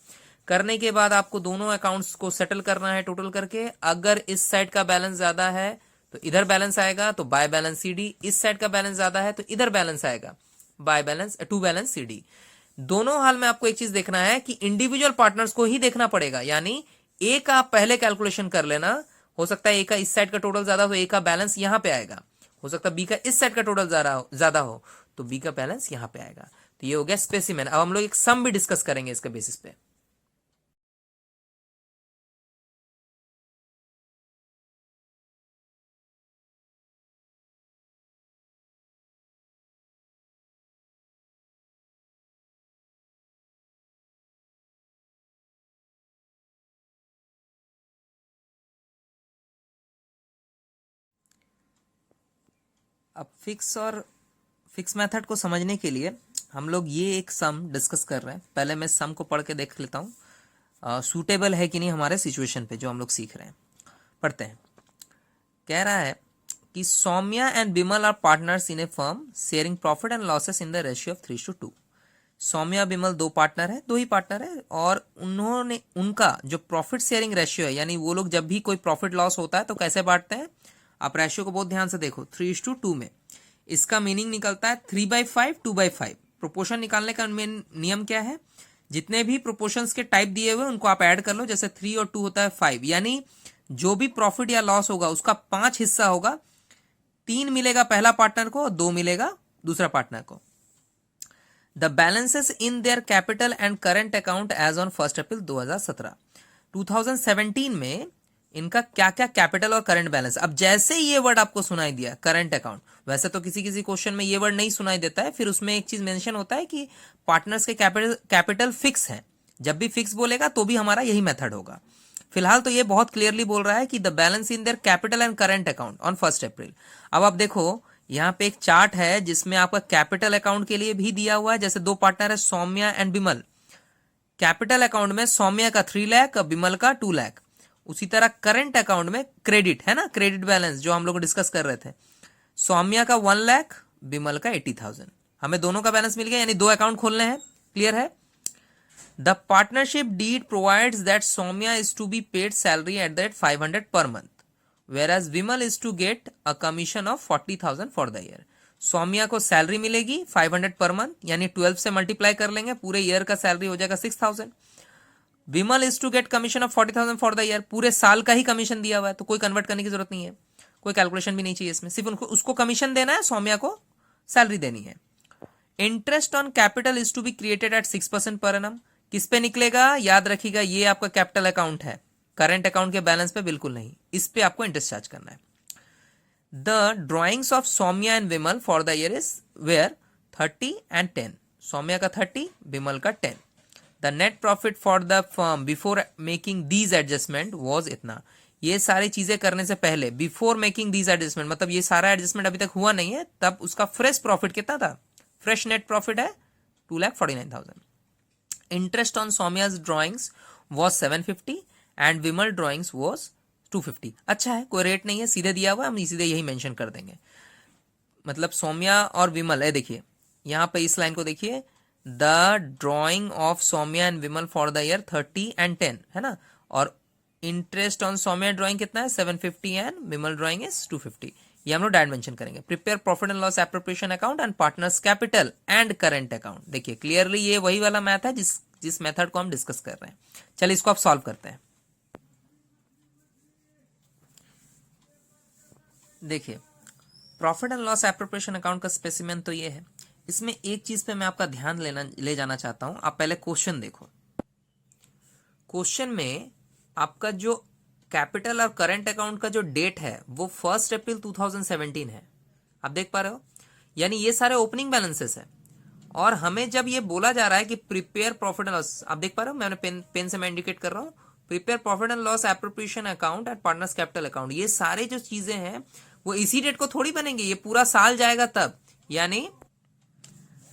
करने के बाद आपको दोनों अकाउंट्स को सेटल करना है टोटल करके। अगर इस साइड का बैलेंस ज्यादा है तो इधर बैलेंस आएगा, तो बाय बैलेंस सीडी। इस साइड का बैलेंस ज्यादा है तो इधर बैलेंस आएगा, by balance to balance CD. दोनों हाल में आपको एक चीज देखना है कि इंडिविजुअल पार्टनर्स को ही देखना पड़ेगा, यानी ए का आप पहले कैलकुलेशन कर लेना। हो सकता है ए का इस साइड का टोटल ज्यादा हो, ए का बैलेंस यहां पे आएगा। हो सकता है बी का इस साइड का टोटल ज्यादा हो तो बी का बैलेंस यहां पे आएगा। तो ये हो गया स्पेसिमेन। अब हम लोग एक सम भी डिस्कस करेंगे इसके बेसिस पे। अब फिक्स मेथड को समझने के लिए हम लोग ये एक सम डिस्कस कर रहे हैं। पहले मैं सम को पढ़ के देख लेता हूँ सूटेबल है कि नहीं हमारे सिचुएशन पे जो हम लोग सीख रहे हैं। पढ़ते हैं। कह रहा है कि Saumya and Bimal are partners in a firm sharing profit and losses in the ratio of 3:2। Saumya Bimal दो पार्टनर है, दो ही पार्टनर है, और उन्होंने उनका जो प्रॉफिट शेयरिंग रेशियो है, यानी वो लोग जब भी कोई प्रॉफिट लॉस होता है तो कैसे बांटते हैं। आप रेशियो को बहुत ध्यान से देखो, 3:2 में। इसका मीनिंग निकलता है 3/5 2/5। प्रोपोर्शन निकालने का नियम क्या है, जितने भी प्रोपोर्शंस के टाइप दिए हुए उनको आप ऐड कर लो। जैसे 3 और 2 होता है 5, यानी जो भी प्रॉफिट या लॉस होगा उसका 5 हिस्सा होगा। 3 मिलेगा पहला पार्टनर को और 2 मिलेगा दूसरा पार्टनर को। The balances in their capital and current account as on 1 April 2017। 2017 में इनका क्या क्या कैपिटल और करंट बैलेंस। अब जैसे ये वर्ड आपको सुनाई दिया करंट अकाउंट, वैसे तो किसी किसी क्वेश्चन में ये वर्ड नहीं सुनाई देता है, फिर उसमें एक चीज मेंशन होता है कि पार्टनर्स के कैपिटल फिक्स है। जब भी फिक्स बोलेगा तो भी हमारा यही मेथड होगा। फिलहाल तो ये बहुत क्लियरली बोल रहा है कि the balance in their capital and current account on 1 अप्रैल। अब आप देखो यहाँ पे एक चार्ट है जिसमें आपका कैपिटल अकाउंट के लिए भी दिया हुआ है। जैसे दो पार्टनर है Saumya and Bimal, capital account में सौम्या का 3 लाख और बिमल का 2 लाख। उसी तरह करंट अकाउंट में क्रेडिट है ना, क्रेडिट बैलेंस जो हम लोग डिस्कस कर रहे थे, सौम्या का 1 लाख, बिमल का 80,000। हमें दोनों का बैलेंस मिल गया, यानी दो अकाउंट खोलने हैं। क्लियर है। The partnership deed provides that Saumya is to be paid salary at the rate 500 पर month, whereas Vimal is to get a commission of 40,000 for the year. Saumya को सैलरी मिलेगी 500 पर मंथ, यानी 12 से मल्टीप्लाई कर लेंगे, पूरे ईयर का सैलरी हो जाएगा 6,000। Vimal is to get commission of 40,000 for the year, पूरे साल का ही कमीशन दिया हुआ है, तो कोई कन्वर्ट करने की जरूरत नहीं है, कोई कैलकुलेशन भी नहीं चाहिए इसमें, सिर्फ उनको उसको कमीशन देना है, सौम्या को सैलरी देनी है। Interest on capital is to be credited at 6% per annum. किस पे निकलेगा, याद रखिएगा, ये आपका कैपिटल अकाउंट है, करंट अकाउंट के बैलेंस पे बिल्कुल नहीं, इस पे आपको इंटरेस्ट चार्ज करना है। The drawings of Saumya and Vimal for the year is were 30 and 10। Saumya का 30, बिमल का 10। The net profit for the firm before making these adjustment was इतना। ये सारी चीजें करने से पहले, बिफोर मेकिंग दीज एडजस्टमेंट मतलब ये सारा एडजस्टमेंट अभी तक हुआ नहीं है, तब उसका फ्रेश प्रॉफिट कितना था, फ्रेश नेट प्रॉफिट है 2,49,000। Interest on Saumya's drawings was 750 and Vimal drawings was 250। अच्छा है, कोई रेट नहीं है, सीधे दिया हुआ है, हम सीधे यही मेंशन कर देंगे। मतलब सौम्या और विमल है, देखिए यहां पे इस लाइन को देखिए, the drawing of Saumya and Vimal for the year 30 and 10 है ना, और इंटरेस्ट ऑन सौम्या ड्रॉइंग कितना है 750 एंड विमल ड्रॉइंग इज 250। ये हम लोग डायरेक्ट मेंशन करेंगे। Prepare profit and loss appropriation account and partners capital and current account. देखिए क्लियरली ये वही वाला मैथ है जिस मेथड को हम डिस्कस कर रहे हैं। चलिए इसको आप सॉल्व करते हैं। देखिए profit and loss appropriation account का स्पेसिमेन तो ये है। इसमें एक चीज पे मैं आपका ध्यान ले जाना चाहता हूं। आप पहले क्वेश्चन देखो। क्वेश्चन में आपका जो कैपिटल और करंट अकाउंट का जो डेट है वो 1 अप्रैल 2017 है, आप देख पा रहे हो, यानी ये सारे ओपनिंग बैलेंसेस है। और हमें जब ये बोला जा रहा है कि प्रिपेयर प्रॉफिट एंड लॉस, आप देख पा रहे हो, मैंने पेन से मैं इंडिकेट कर रहा हूं, prepare profit and loss appropriation account and partners capital account. ये सारे जो चीजें हैं वो इसी डेट को थोड़ी बनेंगे, ये पूरा साल जाएगा तब, यानी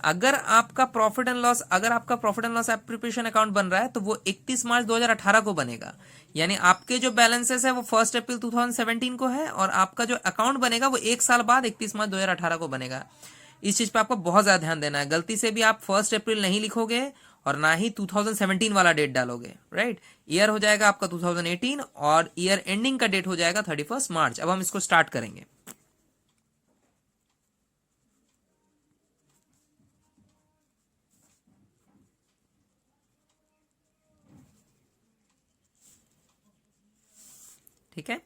अगर आपका profit and loss appropriation account बन रहा है तो वो 31 मार्च 2018 को बनेगा, यानी आपके जो बैलेंसेस है वो 1 अप्रैल 2017 को है, और आपका जो अकाउंट बनेगा वो एक साल बाद 31 मार्च 2018 को बनेगा। इस चीज पे आपको बहुत ज्यादा ध्यान देना है। गलती से भी आप 1 अप्रैल नहीं लिखोगे और ना ही 2017 वाला डेट डालोगे, राइट। ईयर हो जाएगा आपका 2018 और ईयर एंडिंग का डेट हो जाएगा 31 मार्च। अब हम इसको स्टार्ट करेंगे। ठीक है,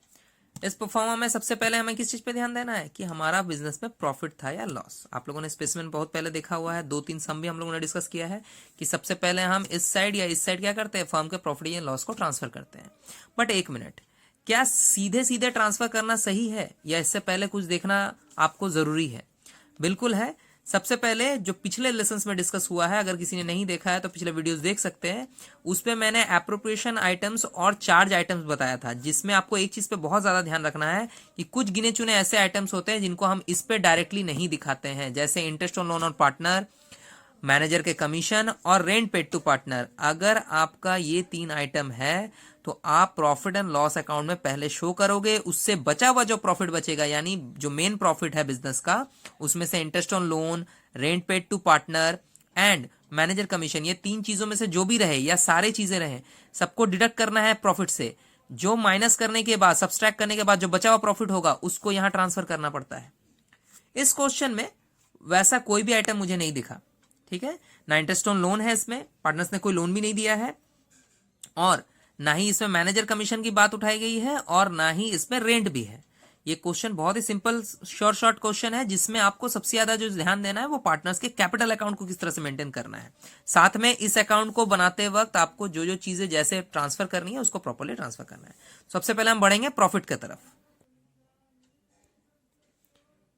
इस परफॉर्मा में सबसे पहले हमें किस चीज पे ध्यान देना है कि हमारा बिजनेस में प्रॉफिट था या लॉस। आप लोगों ने स्पेसिमेन बहुत पहले देखा हुआ है, 2-3 सम भी हम लोगों ने डिस्कस किया है कि सबसे पहले हम इस साइड या इस साइड क्या करते हैं, फर्म के प्रॉफिट या लॉस को ट्रांसफर करते हैं। बट एक मिनट, क्या सीधे सीधे ट्रांसफर करना सही है या इससे पहले कुछ देखना आपको जरूरी है? बिल्कुल है। सबसे पहले जो पिछले लेसन्स में डिस्कस हुआ है, अगर किसी ने नहीं देखा है तो पिछले वीडियोस देख सकते हैं, उसपे मैंने एप्रोप्रिएशन आइटम्स और चार्ज आइटम्स बताया था, जिसमें आपको एक चीज पे बहुत ज्यादा ध्यान रखना है कि कुछ गिने चुने ऐसे आइटम्स होते हैं जिनको हम इस पे डायरेक्टली नहीं दिखाते हैं, जैसे interest on loan on partner, manager के कमीशन और रेंट पेड टू पार्टनर। अगर आपका ये 3 आइटम है तो आप प्रॉफिट एंड लॉस अकाउंट में पहले शो करोगे। उससे बचा हुआ जो प्रॉफिट बचेगा, यानी जो मेन प्रॉफिट है बिजनेस का, उसमें से interest on loan, rent paid to partner and manager commission, ये 3 चीजों में से जो भी रहे या सारे चीजें रहे, सबको डिडक्ट करना है प्रॉफिट से। जो माइनस करने के बाद, सब्सट्रैक्ट करने के बाद जो बचा हुआ प्रॉफिट होगा उसको यहां ट्रांसफर करना पड़ता है। इस क्वेश्चन में वैसा कोई भी आइटम मुझे नहीं दिखा, ठीक है ना। इंटरेस्ट ऑन लोन है, इसमें पार्टनर्स ने कोई लोन भी नहीं दिया है, और ना ही इसमें मैनेजर कमीशन की बात उठाई गई है, और ना ही इसमें रेंट भी है। ये क्वेश्चन बहुत ही सिंपल शॉर्ट क्वेश्चन है, जिसमें आपको सबसे ज्यादा जो ध्यान देना है वो पार्टनर्स के कैपिटल अकाउंट को किस तरह से मेंटेन करना है। साथ में इस अकाउंट को बनाते वक्त आपको जो जो चीजें जैसे ट्रांसफर करनी है उसको प्रॉपर्ली ट्रांसफर करना है। सबसे पहले हम बढ़ेंगे प्रॉफिट की तरफ।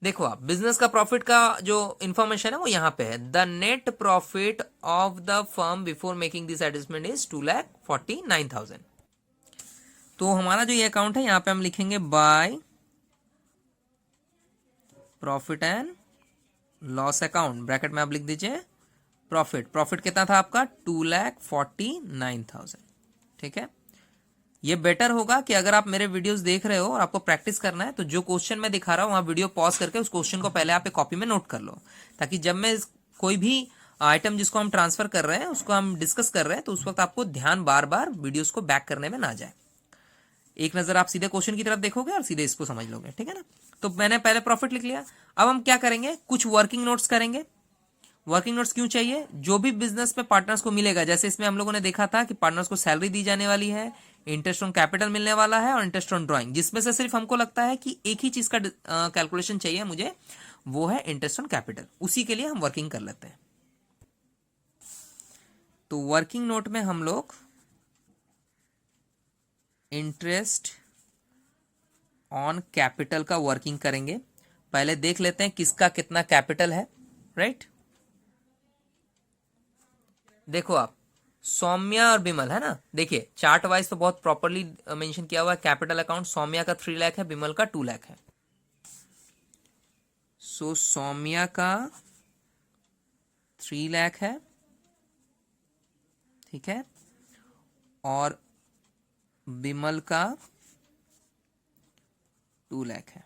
देखो आप, बिजनेस का प्रॉफिट का जो इंफॉर्मेशन है वो यहां पे है। The net profit of the firm before making this adjustment is 2,49,000। तो हमारा जो ये अकाउंट है यहां पे हम लिखेंगे by profit and loss account, bracket में आप लिख दीजिए प्रॉफिट कितना था आपका, 2,49,000। ठीक है, ये बेटर होगा कि अगर आप मेरे वीडियोस देख रहे हो और आपको प्रैक्टिस करना है तो जो क्वेश्चन मैं दिखा रहा हूं वहां वीडियो पॉज करके उस क्वेश्चन को पहले आप एक कॉपी में नोट कर लो, ताकि जब मैं कोई भी आइटम जिसको हम ट्रांसफर कर रहे हैं उसको हम डिस्कस कर रहे हैं तो उस वक्त आपको ध्यान बार बार वीडियोस को बैक करने में ना जाए। एक नजर आप सीधे क्वेश्चन की तरफ देखोगे और सीधे इसको समझ लोगे, ठीक है ना। तो मैंने पहले प्रॉफिट लिख लिया। अब हम क्या करेंगे, कुछ वर्किंग नोट्स करेंगे। वर्किंग नोट्स क्यों चाहिए, जो भी बिजनेस में पार्टनर्स को मिलेगा, जैसे इसमें हम लोगों ने देखा था कि पार्टनर्स को सैलरी दी जाने वाली है, इंटरेस्ट ऑन कैपिटल मिलने वाला है और इंटरेस्ट ऑन ड्राइंग, जिसमें से सिर्फ हमको लगता है कि एक ही चीज का कैलकुलेशन चाहिए मुझे, वो है इंटरेस्ट ऑन कैपिटल। उसी के लिए हम वर्किंग कर लेते हैं। तो वर्किंग नोट में हम लोग इंटरेस्ट ऑन कैपिटल का वर्किंग करेंगे। पहले देख लेते हैं किसका कितना कैपिटल है, राइट। देखो आप, सौम्या और बिमल है ना, देखिए चार्ट वाइज तो बहुत प्रॉपरली मेंशन किया हुआ है। कैपिटल अकाउंट सौम्या का 3 लाख है, बिमल का 2 लाख है। सो सौम्या का 3 लाख है, ठीक है, और बिमल का 2 लाख है।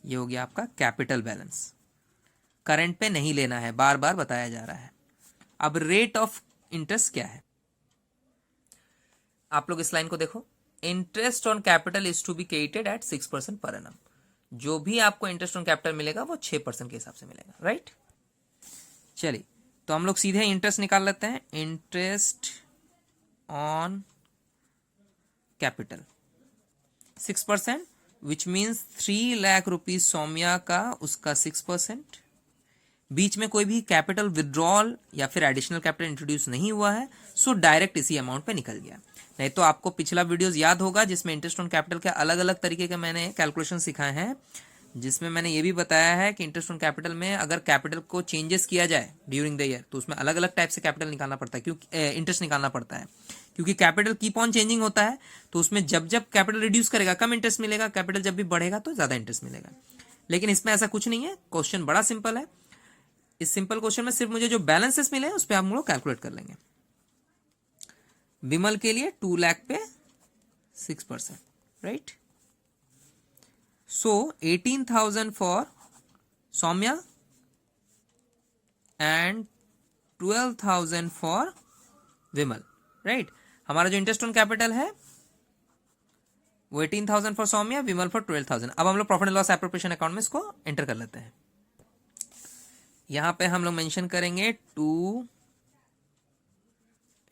ये हो गया आपका कैपिटल बैलेंस। करंट पे नहीं लेना है, बार बार बताया जा रहा है। अब रेट ऑफ इंटरेस्ट क्या है, आप लोग इस लाइन को देखो। Interest on capital is to be credited at 6% per annum. जो भी आपको इंटरेस्ट ऑन कैपिटल मिलेगा वो 6% के हिसाब से मिलेगा, राइट। चलिए, तो हम लोग सीधे इंटरेस्ट निकाल लेते हैं। Interest on capital 6%, which means 3 lakh rupees Saumya का, उसका 6%। बीच में कोई भी कैपिटल विड्रॉल या फिर एडिशनल कैपिटल इंट्रोड्यूस नहीं हुआ है, सो डायरेक्ट इसी अमाउंट पे निकल गया। नहीं तो आपको पिछला वीडियोस याद होगा जिसमें इंटरेस्ट ऑन कैपिटल के अलग अलग तरीके के मैंने कैलकुलेशन सिखाए हैं, जिसमें मैंने ये भी बताया है कि इंटरेस्ट ऑन कैपिटल में अगर कैपिटल को चेंजेस किया जाए ड्यूरिंग द ईयर तो उसमें अलग अलग टाइप से कैपिटल निकालना पड़ता है, क्योंकि इंटरेस्ट निकालना पड़ता है, क्योंकि कैपिटल कीप ऑन चेंजिंग होता है। तो उसमें जब जब कैपिटल रिड्यूस करेगा कम इंटरेस्ट मिलेगा, कैपिटल जब भी बढ़ेगा तो ज्यादा इंटरेस्ट मिलेगा। लेकिन इसमें ऐसा कुछ नहीं है, क्वेश्चन बड़ा सिंपल है। इस सिंपल क्वेश्चन में सिर्फ मुझे जो बैलेंसेस मिले हैं उस पर हम लोग कैलकुलेट कर लेंगे। विमल के लिए 2 लाख पे 6%, right. So 18,000 for Saumya and 12,000 for Vimal, right. हमारा जो इंटरेस्ट ऑन कैपिटल है वो 18,000 फॉर सौम्या, विमल फॉर 12,000। अब हम लोग profit and loss appropriation account में इसको एंटर कर लेते हैं। यहां पे हम लोग मेंशन करेंगे टू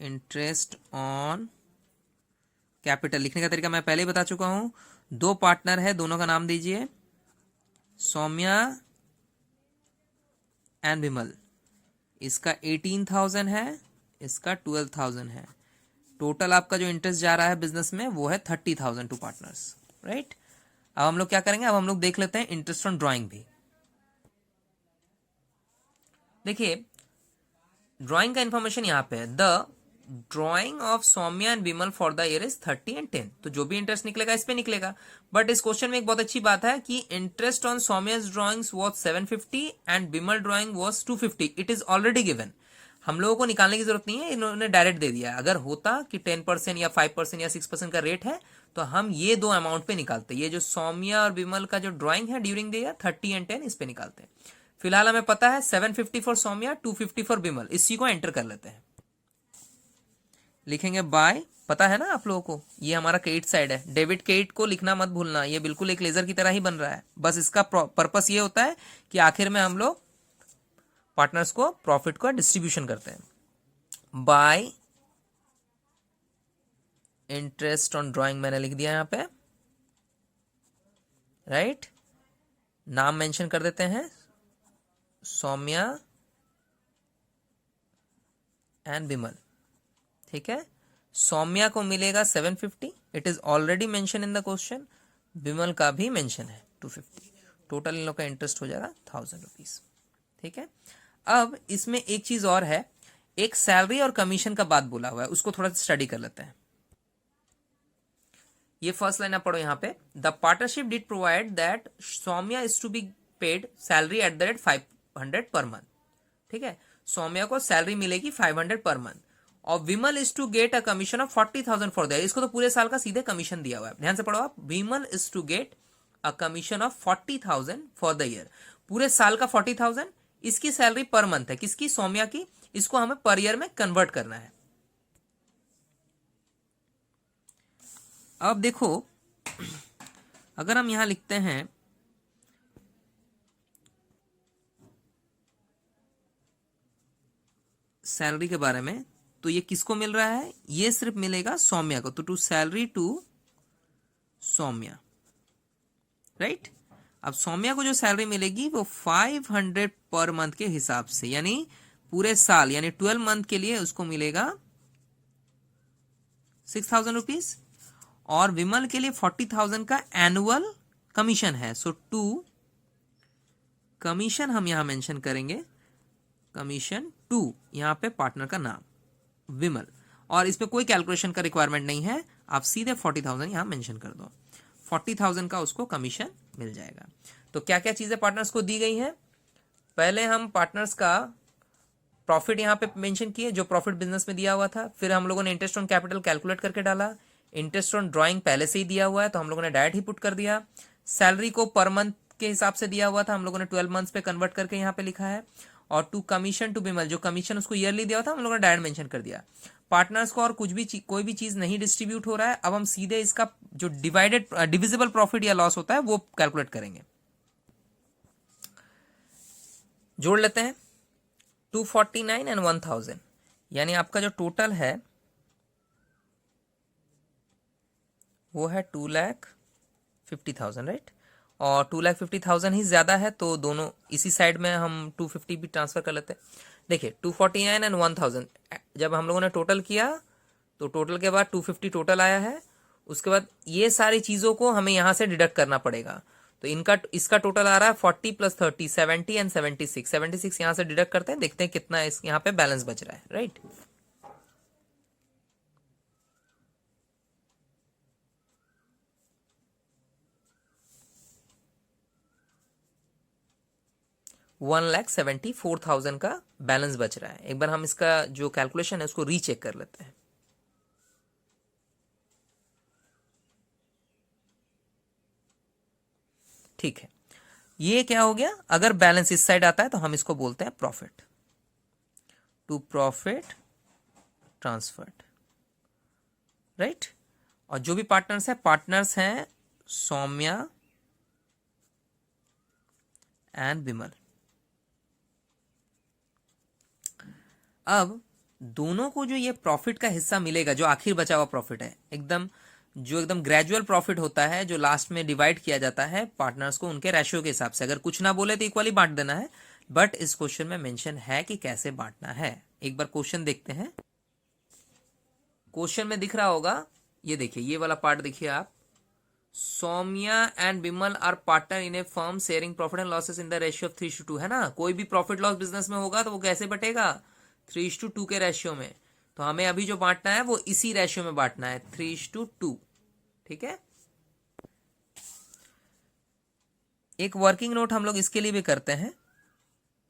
इंटरेस्ट ऑन कैपिटल। लिखने का तरीका मैं पहले ही बता चुका हूं। दो पार्टनर है, दोनों का नाम दीजिए, सौम्या एंड विमल। इसका 18,000 है, इसका 12,000 है। टोटल आपका जो इंटरेस्ट जा रहा है बिजनेस में वो है 30,000 टू पार्टनर्स, राइट। अब हम लोग क्या करेंगे, अब हम लोग देख लेते हैं इंटरेस्ट ऑन ड्राइंग भी। देखिए ड्राइंग का इंफॉर्मेशन यहाँ पे है, the drawing of Saumya and Vimal for the year is 30 and 10। तो जो भी इंटरेस्ट निकलेगा इस पे निकलेगा। बट इस क्वेश्चन में एक बहुत अच्छी बात है कि interest on Saumya's drawings was 750 and Vimal drawing was 250। It is already given. हम लोगों को निकालने की जरूरत नहीं है, इन्होंने डायरेक्ट दे दिया। अगर होता कि 10% या 5% या 6% का रेट है तो हम ये दो अमाउंट पे निकालते। ये जो सौम्या और विमल का जो ड्राइंग है ड्यूरिंग द ईयर 30 एंड 10 इस पे निकालते हैं। फिलहाल हमें पता है 750 फॉर सौम्या, 250 फॉर विमल। इसी को एंटर कर लेते हैं। लिखेंगे बाय, पता है ना आप लोगों को, ये हमारा क्रेडिट साइड है। डेबिट क्रेडिट को लिखना मत भूलना, ये बिल्कुल एक लेजर की तरह ही बन रहा है। बस इसका पर्पस ये होता है कि आखिर में हम लोग पार्टनर्स को प्रॉफिट का डिस्ट्रीब्यूशन करते हैं। बाय इंटरेस्ट ऑन ड्राइंग मैंने लिख दिया यहां पे, राइट। नाम मेंशन कर देते हैं, सौम्या एंड विमल, ठीक है। सौम्या को मिलेगा 750, it is already mention in the question. Vimal का भी मेंशन है 250। टोटल इन लोग का इंटरेस्ट हो जाएगा 1,000 रुपीज, ठीक है। अब इसमें एक चीज और है, एक सैलरी और कमीशन का बात बोला हुआ है, उसको थोड़ा स्टडी कर लेते हैं। ये फर्स्ट लाइन आप पढ़ो यहाँ पे, the partnership deed provide that Saumya is to be paid salary at the rate 500 per month, ठीक है। सौम्या को सैलरी मिलेगी 500 पर मंथ और Vimal is to get a commission of 40,000 for the year. इसको तो पूरे साल का सीधे कमीशन दिया हुआ है, ध्यान से पढ़ो आप। Vimal is to get a commission of 40,000 for the year, पूरे साल का 40,000। इसकी सैलरी पर मंथ है, किसकी, सौम्या की। इसको हमें पर ईयर में कन्वर्ट करना है। अब देखो अगर हम यहां लिखते हैं सैलरी के बारे में, तो ये किसको मिल रहा है, ये सिर्फ मिलेगा सौम्या को। तो to salary to Saumya, right. अब सौम्या को जो सैलरी मिलेगी वो 500 पर मंथ के हिसाब से, यानी पूरे साल, यानी 12 मंथ के लिए उसको मिलेगा 6,000 रुपीज। और विमल के लिए 40,000 का एनुअल कमीशन है। सो टू कमीशन हम यहां मेंशन करेंगे, कमीशन टू, यहां पे पार्टनर का नाम विमल। और इसमें कोई कैलकुलेशन का रिक्वायरमेंट नहीं है, आप सीधे 40,000 यहां मेंशन कर दो। 40,000 का उसको कमीशन मिल जाएगा। तो क्या क्या चीजें पार्टनर्स को दी गई हैं, पहले हम पार्टनर्स का प्रॉफिट यहां पे मेंशन किए, जो प्रॉफिट बिजनेस में दिया हुआ था। फिर हम लोगों ने इंटरेस्ट ऑन कैपिटल कैलकुलेट करके डाला। इंटरेस्ट ऑन ड्राइंग पहले से ही दिया हुआ है तो हम लोगों ने डायरेक्ट ही पुट कर दिया। सैलरी को पर मंथ के हिसाब से दिया हुआ था, हम लोगों ने 12 मंथ्स पे कन्वर्ट करके यहाँ पे लिखा है। और टू कमीशन टू विमल, जो कमीशन उसको ईयरली दिया था हम लोगों ने डायरेक्ट मेंशन कर दिया। पार्टनर्स को और कुछ भी कोई भी चीज नहीं डिस्ट्रीब्यूट हो रहा है। अब हम सीधे इसका जो डिविजिबल प्रॉफिट या लॉस होता है वो कैलकुलेट करेंगे। जोड़ लेते हैं 249 एंड 1,000, यानी आपका जो टोटल है वो है 2,50,000, राइट। और 2,50,000 ही ज्यादा है तो दोनों इसी साइड में हम 250 भी ट्रांसफर कर लेते हैं। देखिए 249 एंड 1,000 जब हम लोगों ने टोटल किया तो टोटल के बाद 250 टोटल आया है। उसके बाद ये सारी चीजों को हमें यहां से डिडक्ट करना पड़ेगा। तो इसका टोटल आ रहा है 40 + 30 70 एंड 76 यहां से डिडक्ट करते हैं, देखते हैं कितना यहाँ पे बैलेंस बच रहा है, राइट। 1,74,000 का बैलेंस बच रहा है। एक बार हम इसका जो कैलकुलेशन है उसको रीचेक कर लेते हैं। ठीक है, ये क्या हो गया, अगर बैलेंस इस साइड आता है तो हम इसको बोलते हैं profit, to profit transferred, right. और जो भी पार्टनर्स हैं सौम्या एंड विमल। अब दोनों को जो ये प्रॉफिट का हिस्सा मिलेगा, जो आखिर बचा हुआ प्रॉफिट है, एकदम ग्रेजुअल प्रॉफिट होता है, जो लास्ट में डिवाइड किया जाता है पार्टनर्स को उनके रेशियो के हिसाब से। अगर कुछ ना बोले तो इक्वली बांट देना है, बट इस क्वेश्चन में मेंशन है कि कैसे बांटना है। एक बार क्वेश्चन देखते हैं। क्वेश्चन में दिख रहा होगा, ये देखिए, ये वाला पार्ट देखिए आप। Saumya and Vimal are partner in a firm sharing profit and losses in the ratio of 3:2, है ना। कोई भी प्रॉफिट लॉस बिजनेस में होगा तो वो कैसे बटेगा, 3:2 के रेशियो में। तो हमें अभी जो बांटना है वो इसी रेशियो में बांटना है, 3:2। ठीक है, एक वर्किंग नोट हम लोग इसके लिए भी करते हैं,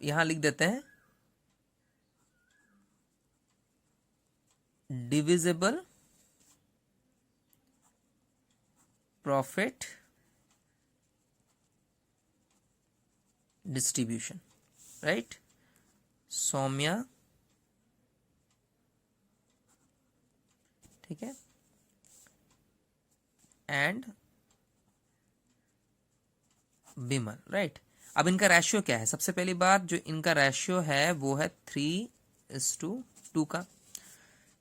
यहां लिख देते हैं divisible profit distribution, right. Saumya, ठीक है, एंड विमल, राइट। अब इनका रेशियो क्या है, सबसे पहली बात जो इनका रेशियो है वो है 3:2 का,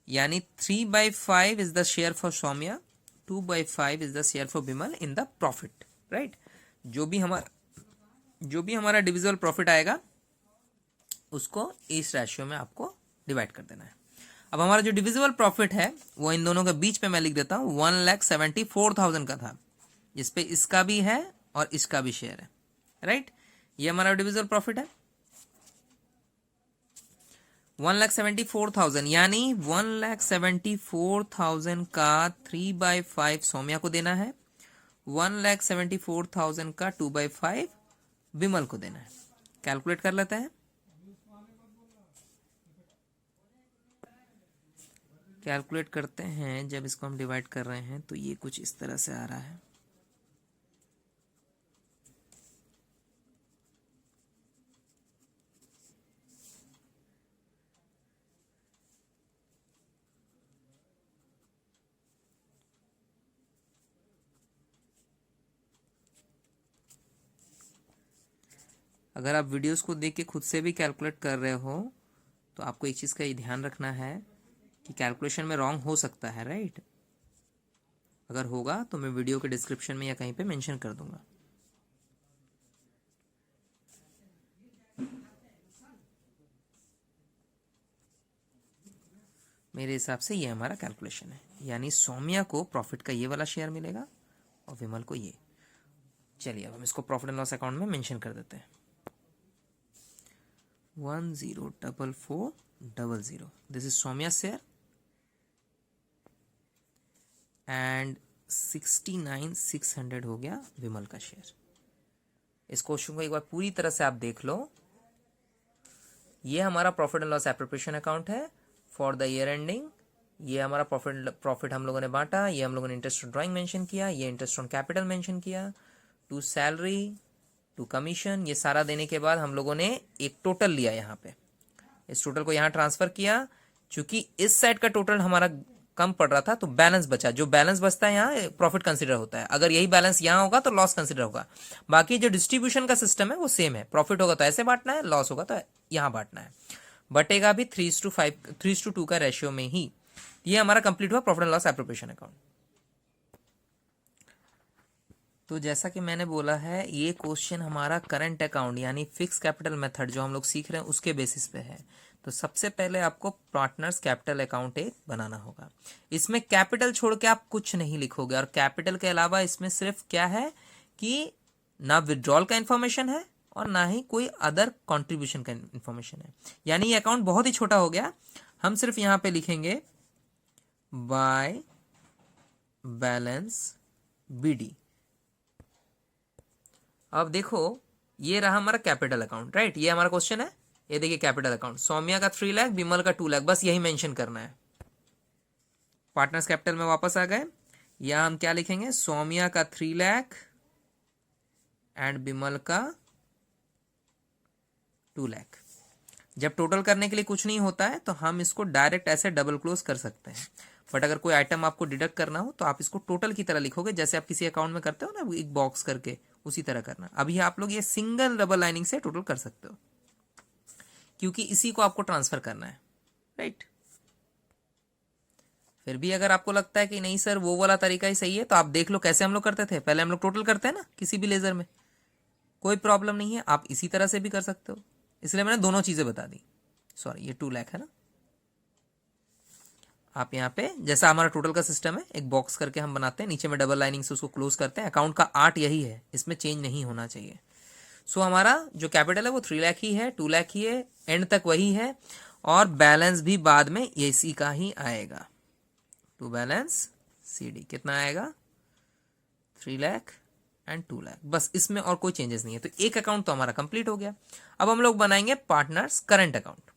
यानी 3/5 is the share for Saumya, 2/5 is the share for Vimal in the profit, right. जो भी हमारा डिविजिबल प्रॉफिट आएगा उसको इस रेशियो में आपको डिवाइड कर देना है। अब हमारा जो डिविजिबल प्रॉफिट है वो इन दोनों के बीच में मैं लिख देता हूं, 1,74,000 का था, जिसपे इसका भी है और इसका भी शेयर है, राइट। ये हमारा डिविजिबल प्रॉफिट है 1,74,000, यानी 1,74,000 का 3/5 सौम्या को देना है, 1,74,000 का 2/5 विमल को देना है। कैलकुलेट कर लेते हैं। कैलकुलेट करते हैं, जब इसको हम डिवाइड कर रहे हैं तो ये कुछ इस तरह से आ रहा है। अगर आप वीडियोस को देख के खुद से भी कैलकुलेट कर रहे हो तो आपको एक चीज़ का ये ध्यान रखना है कि कैलकुलेशन में रॉन्ग हो सकता है, राइट। अगर होगा तो मैं वीडियो के डिस्क्रिप्शन में या कहीं पे मेंशन कर दूंगा। मेरे हिसाब से ये हमारा कैलकुलेशन है, यानी सौम्या को प्रॉफिट का ये वाला शेयर मिलेगा और विमल को ये। चलिए अब हम इसको प्रॉफिट एंड लॉस अकाउंट में मेंशन कर देते हैं, 104400, this is Saumya share, and 69,600 हो गया विमल का शेयर। इस क्वेश्चन को एक बार पूरी तरह से आप देख लो। ये हमारा profit and loss appropriation account है फॉर द ईयर एंडिंग। ये हमारा प्रॉफिट हम लोगों ने बांटा, ये हम लोगों ने इंटरेस्ट ऑन ड्राइंग मेंशन किया, ये इंटरेस्ट ऑन कैपिटल मेंशन किया, टू सैलरी, टू कमीशन, ये सारा देने के बाद हम लोगों ने एक टोटल लिया यहाँ पे, इस टोटल को यहाँ ट्रांसफर किया। चूंकि इस साइड का टोटल हमारा कम पड़ रहा था तो बैलेंस बचा, जो बैलेंस बचता है यहाँ प्रॉफिट कंसिडर होता है। अगर यही बैलेंस यहाँ होगा तो लॉस कंसिडर होगा। बाकी जो डिस्ट्रीब्यूशन का सिस्टम है वो सेम है, प्रॉफिट होगा तो ऐसे बांटना है, लॉस होगा तो यहाँ बांटना है। बटेगा भी 3:2 का रेशियो में ही। ये हमारा कंप्लीट हुआ profit and loss appropriation account. तो जैसा कि मैंने बोला है, ये क्वेश्चन हमारा करंट अकाउंट यानी फिक्स कैपिटल मेथड जो हम लोग सीख रहे हैं उसके बेसिस पे है। तो सबसे पहले आपको पार्टनर्स कैपिटल अकाउंट एक बनाना होगा। इसमें कैपिटल छोड़ के आप कुछ नहीं लिखोगे, और कैपिटल के अलावा इसमें सिर्फ क्या है कि ना विड्रॉल का इंफॉर्मेशन है और ना ही कोई अदर कंट्रीब्यूशन का इंफॉर्मेशन है। यानी ये अकाउंट बहुत ही छोटा हो गया। हम सिर्फ यहाँ पे लिखेंगे बाय बैलेंस BD। अब देखो ये रहा हमारा कैपिटल अकाउंट, राइट। ये हमारा क्वेश्चन है, ये देखिए कैपिटल अकाउंट, सौम्या का 3 लाख, विमल का 2 लाख, बस यही मेंशन करना है। पार्टनर्स कैपिटल में वापस आ गए, या हम क्या लिखेंगे, सौम्या का 3 लाख एंड विमल का 2 लाख। जब टोटल करने के लिए कुछ नहीं होता है तो हम इसको डायरेक्ट ऐसे डबल क्लोज कर सकते हैं, बट अगर कोई आइटम आपको डिडक्ट करना हो तो आप इसको टोटल की तरह लिखोगे, जैसे आप किसी अकाउंट में करते हो ना एक बॉक्स करके, उसी तरह करना। अभी आप लोग ये सिंगल डबल लाइनिंग से टोटल कर सकते हो, क्योंकि इसी को आपको ट्रांसफर करना है, राइट। फिर भी अगर आपको लगता है कि नहीं सर वो वाला तरीका ही सही है, तो आप देख लो कैसे हम लोग करते थे। पहले हम लोग टोटल करते हैं ना किसी भी लेजर में, कोई प्रॉब्लम नहीं है, आप इसी तरह से भी कर सकते हो, इसलिए मैंने दोनों चीजें बता दी। सॉरी, ये 2 लाख है ना, आप यहाँ पे जैसा हमारा टोटल का सिस्टम है, एक बॉक्स करके हम बनाते हैं, नीचे में डबल लाइनिंग से उसको क्लोज करते हैं। अकाउंट का आर्ट यही है, इसमें चेंज नहीं होना चाहिए। सो हमारा जो कैपिटल है वो 3 लाख ही है, 2 लाख ही है, एंड तक वही है, और बैलेंस भी बाद में इसी का ही आएगा। टू बैलेंस CD कितना आएगा, 3 लाख एंड 2 लाख, बस इसमें और कोई चेंजेस नहीं है। तो एक अकाउंट तो हमारा कंप्लीट हो गया। अब हम लोग बनाएंगे पार्टनर्स करंट अकाउंट।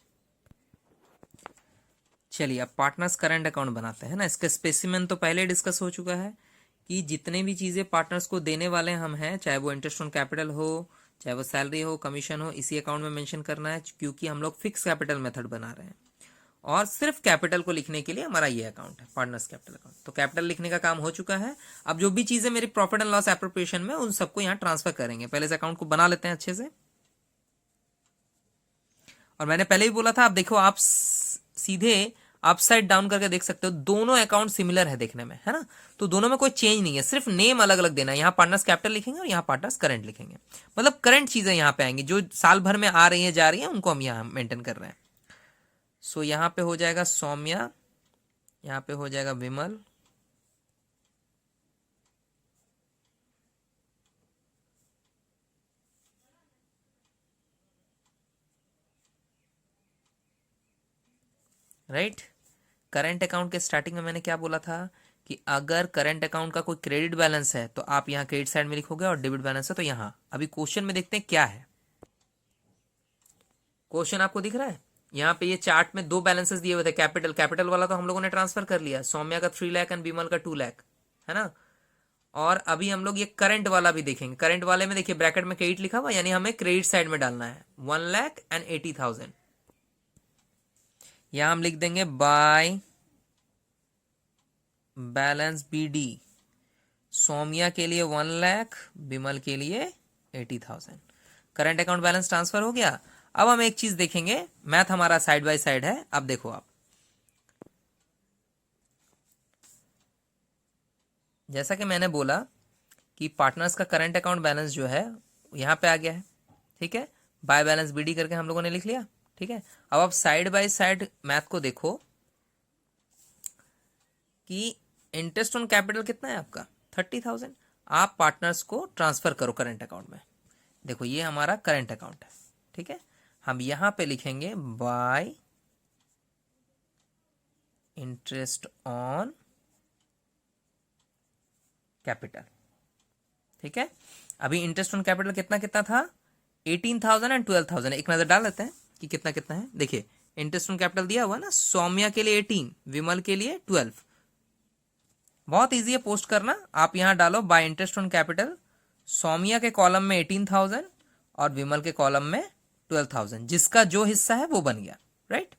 चलिए अब पार्टनर्स करंट अकाउंट बनाते हैं ना। इसका स्पेसिमेन तो पहले डिस्कस हो चुका है कि जितने भी चीजें पार्टनर्स को देने वाले हम हैं, चाहे वो इंटरेस्ट ऑन कैपिटल हो, चाहे वो सैलरी हो, कमीशन हो, इसी अकाउंट में मेंशन करना है, क्योंकि हम लोग फिक्स कैपिटल मेथड बना रहे हैं, और सिर्फ कैपिटल को लिखने के लिए हमारा ये अकाउंट है पार्टनर्स कैपिटल अकाउंट। तो कैपिटल लिखने का काम हो चुका है। अब जो भी चीजें मेरी प्रॉफिट एंड लॉस एप्रोप्रिएशन में, उन सबको यहाँ ट्रांसफर करेंगे। पहले इस अकाउंट को बना लेते हैं अच्छे से। और मैंने पहले ही बोला था, आप देखो, आप सीधे अपसाइड डाउन करके देख सकते हो, दोनों अकाउंट सिमिलर है देखने में, है ना। तो दोनों में कोई चेंज नहीं है, सिर्फ नेम अलग अलग देना है। यहाँ पार्टनर्स कैपिटल लिखेंगे और यहाँ पार्टनर्स करंट लिखेंगे, मतलब करंट चीजें यहाँ पे आएंगी, जो साल भर में आ रही है जा रही है, उनको हम यहाँ मेंटेन कर रहे हैं। सो यहाँ पे हो जाएगा सौम्या, यहाँ पे हो जाएगा विमल, राइट। करंट अकाउंट के स्टार्टिंग में मैंने क्या बोला था कि अगर करंट अकाउंट का कोई क्रेडिट बैलेंस है तो आप यहाँ क्रेडिट साइड में लिखोगे, और डेबिट बैलेंस है तो यहाँ। अभी क्वेश्चन में देखते हैं क्या है। क्वेश्चन आपको दिख रहा है, यहाँ पे ये चार्ट में 2 बैलेंसेस दिए हुए थे। कैपिटल वाला तो हम लोगों ने ट्रांसफर कर लिया, सौम्या का 3 लाख एंड विमल का 2 लाख, है ना। और अभी हम लोग ये करंट वाला भी देखेंगे। करंट वाले में देखिए ब्रैकेट में क्रेडिट लिखा हुआ, यानी हमें क्रेडिट साइड में डालना है 1,80,000। यहां हम लिख देंगे बाय बैलेंस BD, सौम्या के लिए 1 लाख, विमल के लिए 80,000। करंट अकाउंट बैलेंस ट्रांसफर हो गया। अब हम एक चीज देखेंगे, मैथ हमारा साइड बाय साइड है। अब देखो आप, जैसा कि मैंने बोला कि पार्टनर्स का करंट अकाउंट बैलेंस जो है यहां पे आ गया है, ठीक है। बाय बैलेंस BD करके हम लोगों ने लिख लिया, ठीक है। अब आप साइड बाय साइड मैथ को देखो कि इंटरेस्ट ऑन कैपिटल कितना है आपका, 30,000। आप पार्टनर्स को ट्रांसफर करो करंट अकाउंट में। देखो ये हमारा करंट अकाउंट है, ठीक है। हम यहां पे लिखेंगे बाय इंटरेस्ट ऑन कैपिटल, ठीक है। अभी इंटरेस्ट ऑन कैपिटल कितना कितना था, 18,000 एंड 12,000। एक नजर डाल लेते हैं कि कितना कितना है। देखिए इंटरेस्ट ऑन कैपिटल दिया हुआ ना, सौम्या के लिए 18, विमल के लिए 12। बहुत इजी है पोस्ट करना। आप यहां डालो by interest on capital, Saumya के कॉलम में 18,000 और विमल के कॉलम में 12,000, जिसका जो हिस्सा है वो बन गया, राइट।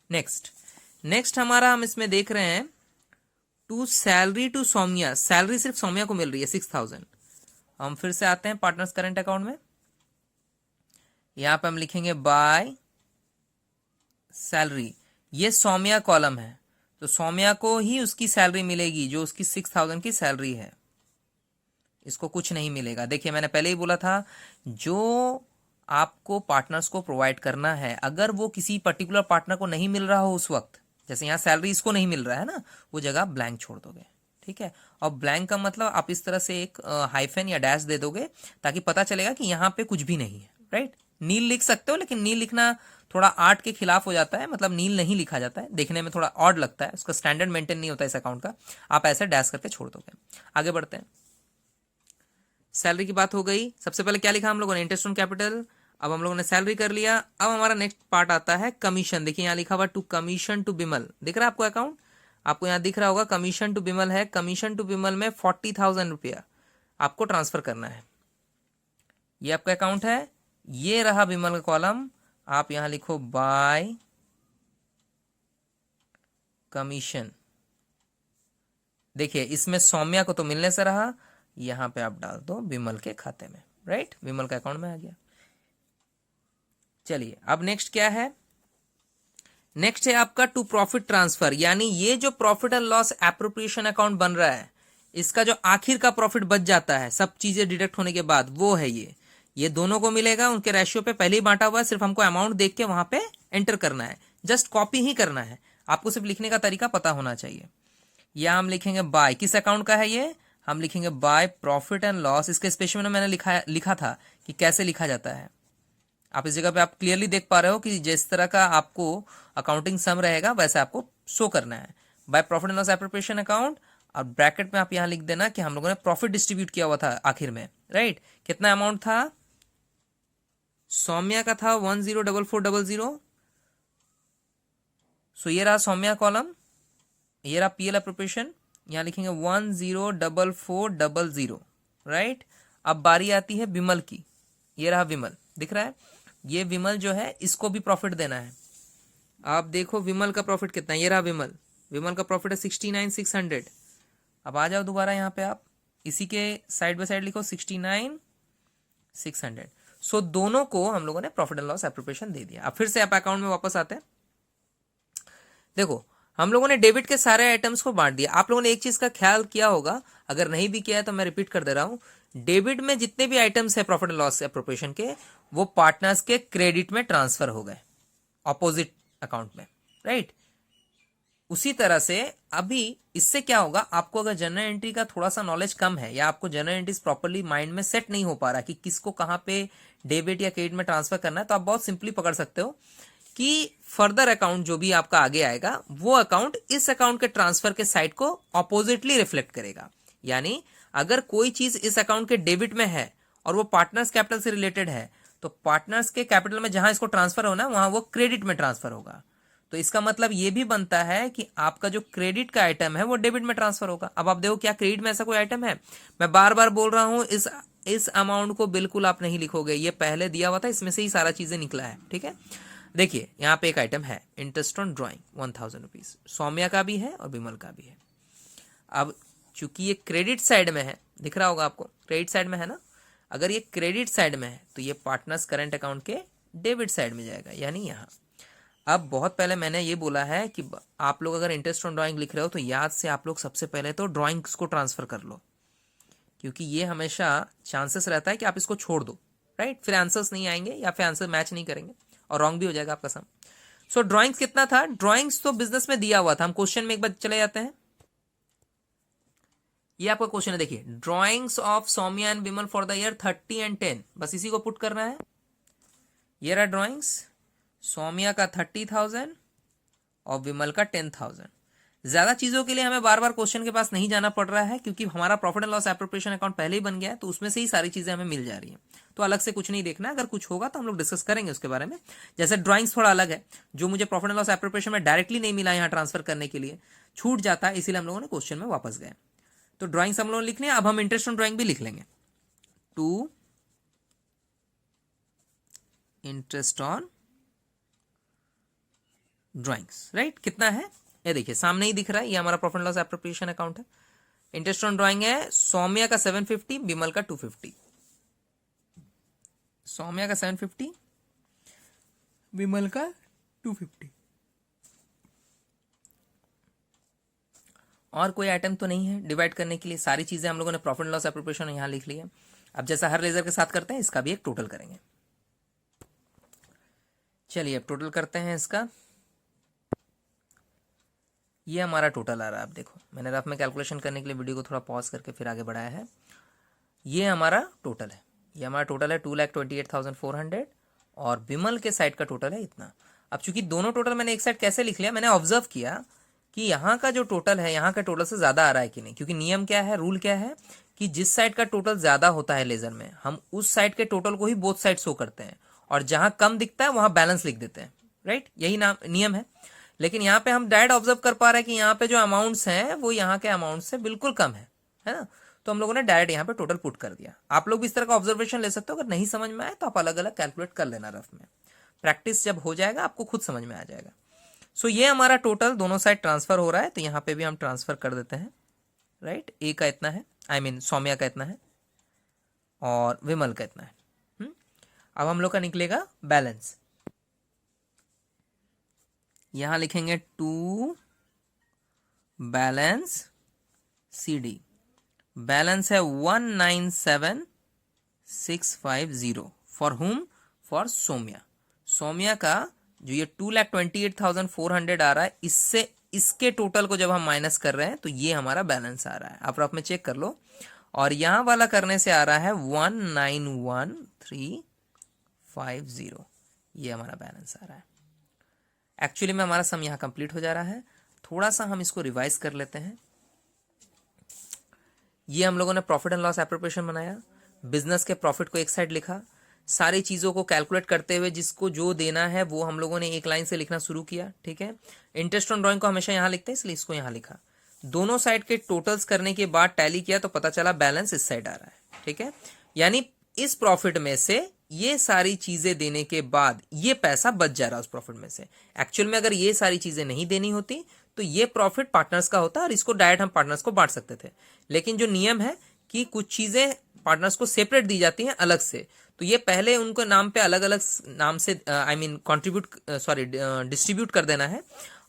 नेक्स्ट हमारा हम इसमें देख रहे हैं to salary to Saumya. Salary सिर्फ सौम्या को मिल रही है 6,000। हम फिर से आते हैं पार्टनर्स करंट अकाउंट में। यहां पे हम लिखेंगे बाय सैलरी, ये सौम्या कॉलम है, तो सौम्या को ही उसकी सैलरी मिलेगी जो उसकी 6,000 की सैलरी है, इसको कुछ नहीं मिलेगा। देखिए मैंने पहले ही बोला था, जो आपको पार्टनर्स को प्रोवाइड करना है, अगर वो किसी पर्टिकुलर पार्टनर को नहीं मिल रहा हो उस वक्त, जैसे यहाँ सैलरी इसको नहीं मिल रहा है ना, वो जगह ब्लैंक छोड़ दोगे, ठीक है। और ब्लैंक का मतलब आप इस तरह से एक हाइफन या डैश दे दोगे, ताकि पता चलेगा कि यहाँ पे कुछ भी नहीं है, राइट। नील लिख सकते हो, लेकिन नील लिखना थोड़ा आर्ट के खिलाफ हो जाता है, मतलब नील नहीं लिखा जाता है, देखने में थोड़ा ऑड लगता है, उसका स्टैंडर्ड मेंटेन नहीं होता इस अकाउंट का। आप ऐसे डैश करके छोड़ दोगे। आगे बढ़ते हैं। सैलरी की बात हो गई। सबसे पहले क्या लिखा हम लोगों ने, इंटरेस्ट ऑन कैपिटल। अब हम लोगों ने सैलरी कर लिया। अब हमारा नेक्स्ट पार्ट आता है कमीशन। देखिए यहाँ लिखा हुआ टू कमीशन टू बिमल, दिख रहा है आपको अकाउंट, आपको यहाँ दिख रहा होगा कमीशन टू बिमल है। कमीशन टू बिमल में 40,000 रुपया आपको ट्रांसफर करना है। ये आपका अकाउंट है, ये रहा बिमल का कॉलम। आप यहां लिखो बाय कमीशन। देखिए इसमें सौम्या को तो मिलने से रहा, यहां पे आप डाल दो बिमल के खाते में, राइट, बिमल का अकाउंट में आ गया। चलिए अब नेक्स्ट क्या है, नेक्स्ट है आपका टू प्रॉफिट ट्रांसफर, यानी ये जो profit and loss appropriation account बन रहा है, इसका जो आखिर का प्रॉफिट बच जाता है सब चीजें डिडक्ट होने के बाद, वो है ये दोनों को मिलेगा। उनके रेशियो पे पहले ही बांटा हुआ है, सिर्फ हमको अमाउंट देख के वहां पे एंटर करना है, जस्ट कॉपी ही करना है। आपको सिर्फ लिखने का तरीका पता होना चाहिए। या हम लिखेंगे बाय, किस अकाउंट का है ये, हम लिखेंगे बाय प्रॉफिट एंड लॉस। इसके स्पेशल में मैंने लिखा था कि कैसे लिखा जाता है। आप इस जगह पे आप क्लियरली देख पा रहे हो कि जिस तरह का आपको अकाउंटिंग सम रहेगा वैसे आपको शो करना है। By profit and loss appropriation account, और ब्रैकेट में आप यहां लिख देना कि हम लोगों ने प्रॉफिट डिस्ट्रीब्यूट किया हुआ था आखिर में, राइट। कितना अमाउंट था, सौम्या का था 104400। सो ये रहा सौम्या कॉलम, ये रहा पीएल एप्रोप्रिएशन, यहां लिखेंगे 104400, राइट। अब बारी आती है विमल की, ये रहा विमल, दिख रहा है, ये विमल जो है इसको भी प्रॉफिट देना है। आप देखो विमल का प्रॉफिट कितना है, ये रहा विमल, विमल का प्रॉफिट है 69,600। अब आ जाओ दोबारा यहाँ पे, आप इसी के साइड बाय साइड लिखो 69,600। सो दोनों को हम लोगों ने प्रॉफिट एंड लॉस एप्रोप्रिएशन दे दिया। अब फिर से आप अकाउंट में वापस आते हैं। देखो हम लोगों ने डेबिट के सारे आइटम्स को बांट दिया। आप लोगों ने एक चीज का ख्याल किया होगा, अगर नहीं भी किया है तो मैं रिपीट कर दे रहा हूं, डेबिट में जितने भी आइटम्स है प्रॉफिट एंड लॉस एप्रोप्रिएशन के, वो पार्टनर्स के क्रेडिट में ट्रांसफर हो गए ऑपोजिट अकाउंट में, राइट। उसी तरह से अभी इससे क्या होगा, आपको अगर जनरल एंट्री का थोड़ा सा नॉलेज कम है, या आपको जनरल एंट्रीज प्रॉपर्ली माइंड में सेट नहीं हो पा रहा कि किसको कहां पे डेबिट या क्रेडिट में ट्रांसफर करना है, तो आप बहुत सिंपली पकड़ सकते हो कि फर्दर अकाउंट जो भी आपका आगे आएगा, वो अकाउंट इस अकाउंट के ट्रांसफर के साइड को ऑपोजिटली रिफ्लेक्ट करेगा। यानी अगर कोई चीज इस अकाउंट के डेबिट में है और वो पार्टनर्स कैपिटल से रिलेटेड है, तो पार्टनर्स के कैपिटल में जहां इसको ट्रांसफर होना वहां वो क्रेडिट में ट्रांसफर होगा। तो इसका मतलब ये भी बनता है कि आपका जो क्रेडिट का आइटम है वो डेबिट में ट्रांसफर होगा। अब आप देखो क्या क्रेडिट में ऐसा कोई आइटम है, मैं बार बार बोल रहा हूं, इस अमाउंट को बिल्कुल आप नहीं लिखोगे, ये पहले दिया हुआ था, इसमें से ही सारा चीजें निकला है, ठीक है। देखिए यहाँ पे एक आइटम है interest on drawing 1000 rupees, Saumya का भी है और विमल का भी है। अब चूंकि ये क्रेडिट साइड में है, दिख रहा होगा आपको, क्रेडिट साइड में है ना, अगर ये क्रेडिट साइड में है तो ये पार्टनर्स करंट अकाउंट के डेबिट साइड में जाएगा, यानी यहाँ। अब बहुत पहले मैंने ये बोला है कि आप लोग अगर इंटरेस्ट ऑन ड्राइंग लिख रहे हो तो याद से आप लोग सबसे पहले तो ड्राइंग्स को ट्रांसफर कर लो, क्योंकि ये हमेशा चांसेस रहता है कि आप इसको छोड़ दो, राइट, फिर आंसर्स नहीं आएंगे या फिर आंसर मैच नहीं करेंगे और रॉन्ग भी हो जाएगा आपका सम। सो ड्राइंग्स कितना था, ड्राइंग्स तो बिजनेस में दिया हुआ था, हम क्वेश्चन में एक बार चले जाते हैं। ये आपका क्वेश्चन है, देखिए drawings of Saumya and Vimal for the year 30 and 10, बस इसी को पुट करना है। ये रहा ड्राइंग्स, सौम्या का 30,000 और विमल का 10,000। ज्यादा चीजों के लिए हमें बार बार क्वेश्चन के पास नहीं जाना पड़ रहा है, क्योंकि हमारा profit and loss appropriation account पहले ही बन गया है, तो उसमें से ही सारी चीजें हमें मिल जा रही हैं, तो अलग से कुछ नहीं देखना है। अगर कुछ होगा तो हम लोग डिस्कस करेंगे उसके बारे में। जैसे ड्राइंग्स थोड़ा अलग है, जो मुझे प्रॉफिट एंड लॉस एप्रोप्रिएशन में डायरेक्टली नहीं मिला यहाँ ट्रांसफर करने के लिए, छूट जाता है, इसीलिए हम लोगों ने क्वेश्चन में वापस गए। तो ड्राइंग्स हम लोगों ने लिखने, अब हम इंटरेस्ट ऑन ड्राइंग भी लिख लेंगे, to interest on drawings, right. कितना है ये देखिए सामने ही दिख रहा है, ये हमारा profit and loss appropriation account है। इंटरेस्ट ऑन ड्राइंग है सौम्या का 750, विमल का 250। सौम्या का 750, विमल का 250। और कोई आइटम तो नहीं है डिवाइड करने के लिए, सारी चीजें हम लोगों ने प्रॉफिट एंड लॉस एप्रोप्रिएशन यहां लिख ली है। अब जैसा हर लेजर के साथ करते हैं, इसका भी एक टोटल करेंगे। चलिए अब टोटल करते हैं इसका। ये हमारा टोटल आ रहा है, आप देखो मैंने रफ में कैलकुलेशन करने के लिए वीडियो को थोड़ा पॉज करके फिर आगे बढ़ाया है। ये हमारा टोटल है, ये हमारा टोटल है 2,28,400 और विमल के साइड का टोटल है इतना। अब चूंकि दोनों टोटल मैंने एक साइड कैसे लिख लिया, मैंने ऑब्जर्व किया कि यहाँ का जो टोटल है यहाँ का टोटल से ज्यादा आ रहा है कि नहीं, क्योंकि नियम क्या है, रूल क्या है कि जिस साइड का टोटल ज्यादा होता है लेजर में, हम उस साइड के टोटल को ही बोथ साइड शो करते हैं, और जहां कम दिखता है वहां बैलेंस लिख देते हैं, राइट? यही नियम है। लेकिन यहाँ पे हम डायरेक्ट ऑब्जर्व कर पा रहे हैं कि यहाँ पे जो अमाउंट्स हैं वो यहाँ के अमाउंट से बिल्कुल कम है ना? तो हम लोगों ने डायरेक्ट यहाँ पे टोटल पुट कर दिया। आप लोग भी इस तरह का ऑब्जर्वेशन ले सकते हो। अगर नहीं समझ में आए तो आप अलग अलग कैलकुलेट कर लेना रफ में। प्रैक्टिस जब हो जाएगा आपको खुद समझ में आ जाएगा। सो ये हमारा टोटल दोनों साइड ट्रांसफर हो रहा है, तो यहाँ पे भी हम ट्रांसफर कर देते हैं, राइट? ए का इतना है, सौम्या का इतना है और विमल का इतना है। अब हम लोग का निकलेगा बैलेंस। यहां लिखेंगे टू बैलेंस CD। बैलेंस है 197650 फॉर हुम? फॉर सौम्या। सौम्या का जो ये 2,28,400 आ रहा है, इससे इसके टोटल को जब हम माइनस कर रहे हैं तो ये हमारा बैलेंस आ रहा है। आप रफ में चेक कर लो। और यहां वाला करने से आ रहा है 191350। ये हमारा बैलेंस आ रहा है। एक्चुअली में हमारा सम यहां कंप्लीट हो जा रहा है। थोड़ा सा हम इसको रिवाइज कर लेते हैं। ये हम लोगों ने प्रॉफिट एंड लॉस एप्रोप्रिएशन बनाया, बिजनेस के प्रॉफिट को एक साइड लिखा, सारी चीजों को कैलकुलेट करते हुए जिसको जो देना है वो हम लोगों ने एक लाइन से लिखना शुरू किया, ठीक है? इंटरेस्ट ऑन ड्राइंग को हमेशा यहां लिखते हैं, इसलिए इसको यहां लिखा। दोनों साइड के टोटल्स करने के बाद टैली किया तो पता चला बैलेंस इस साइड आ रहा है, ठीक है? यानी इस प्रॉफिट में से ये सारी चीजें देने के बाद ये पैसा बच जा रहा है उस प्रॉफिट में से। एक्चुअल में अगर ये सारी चीजें नहीं देनी होती तो ये प्रॉफिट पार्टनर्स का होता और इसको डायरेक्ट हम पार्टनर्स को बांट सकते थे। लेकिन जो नियम है कि कुछ चीजें पार्टनर्स को सेपरेट दी जाती हैं अलग से, तो ये पहले उनको नाम पे अलग अलग नाम से डिस्ट्रीब्यूट कर देना है,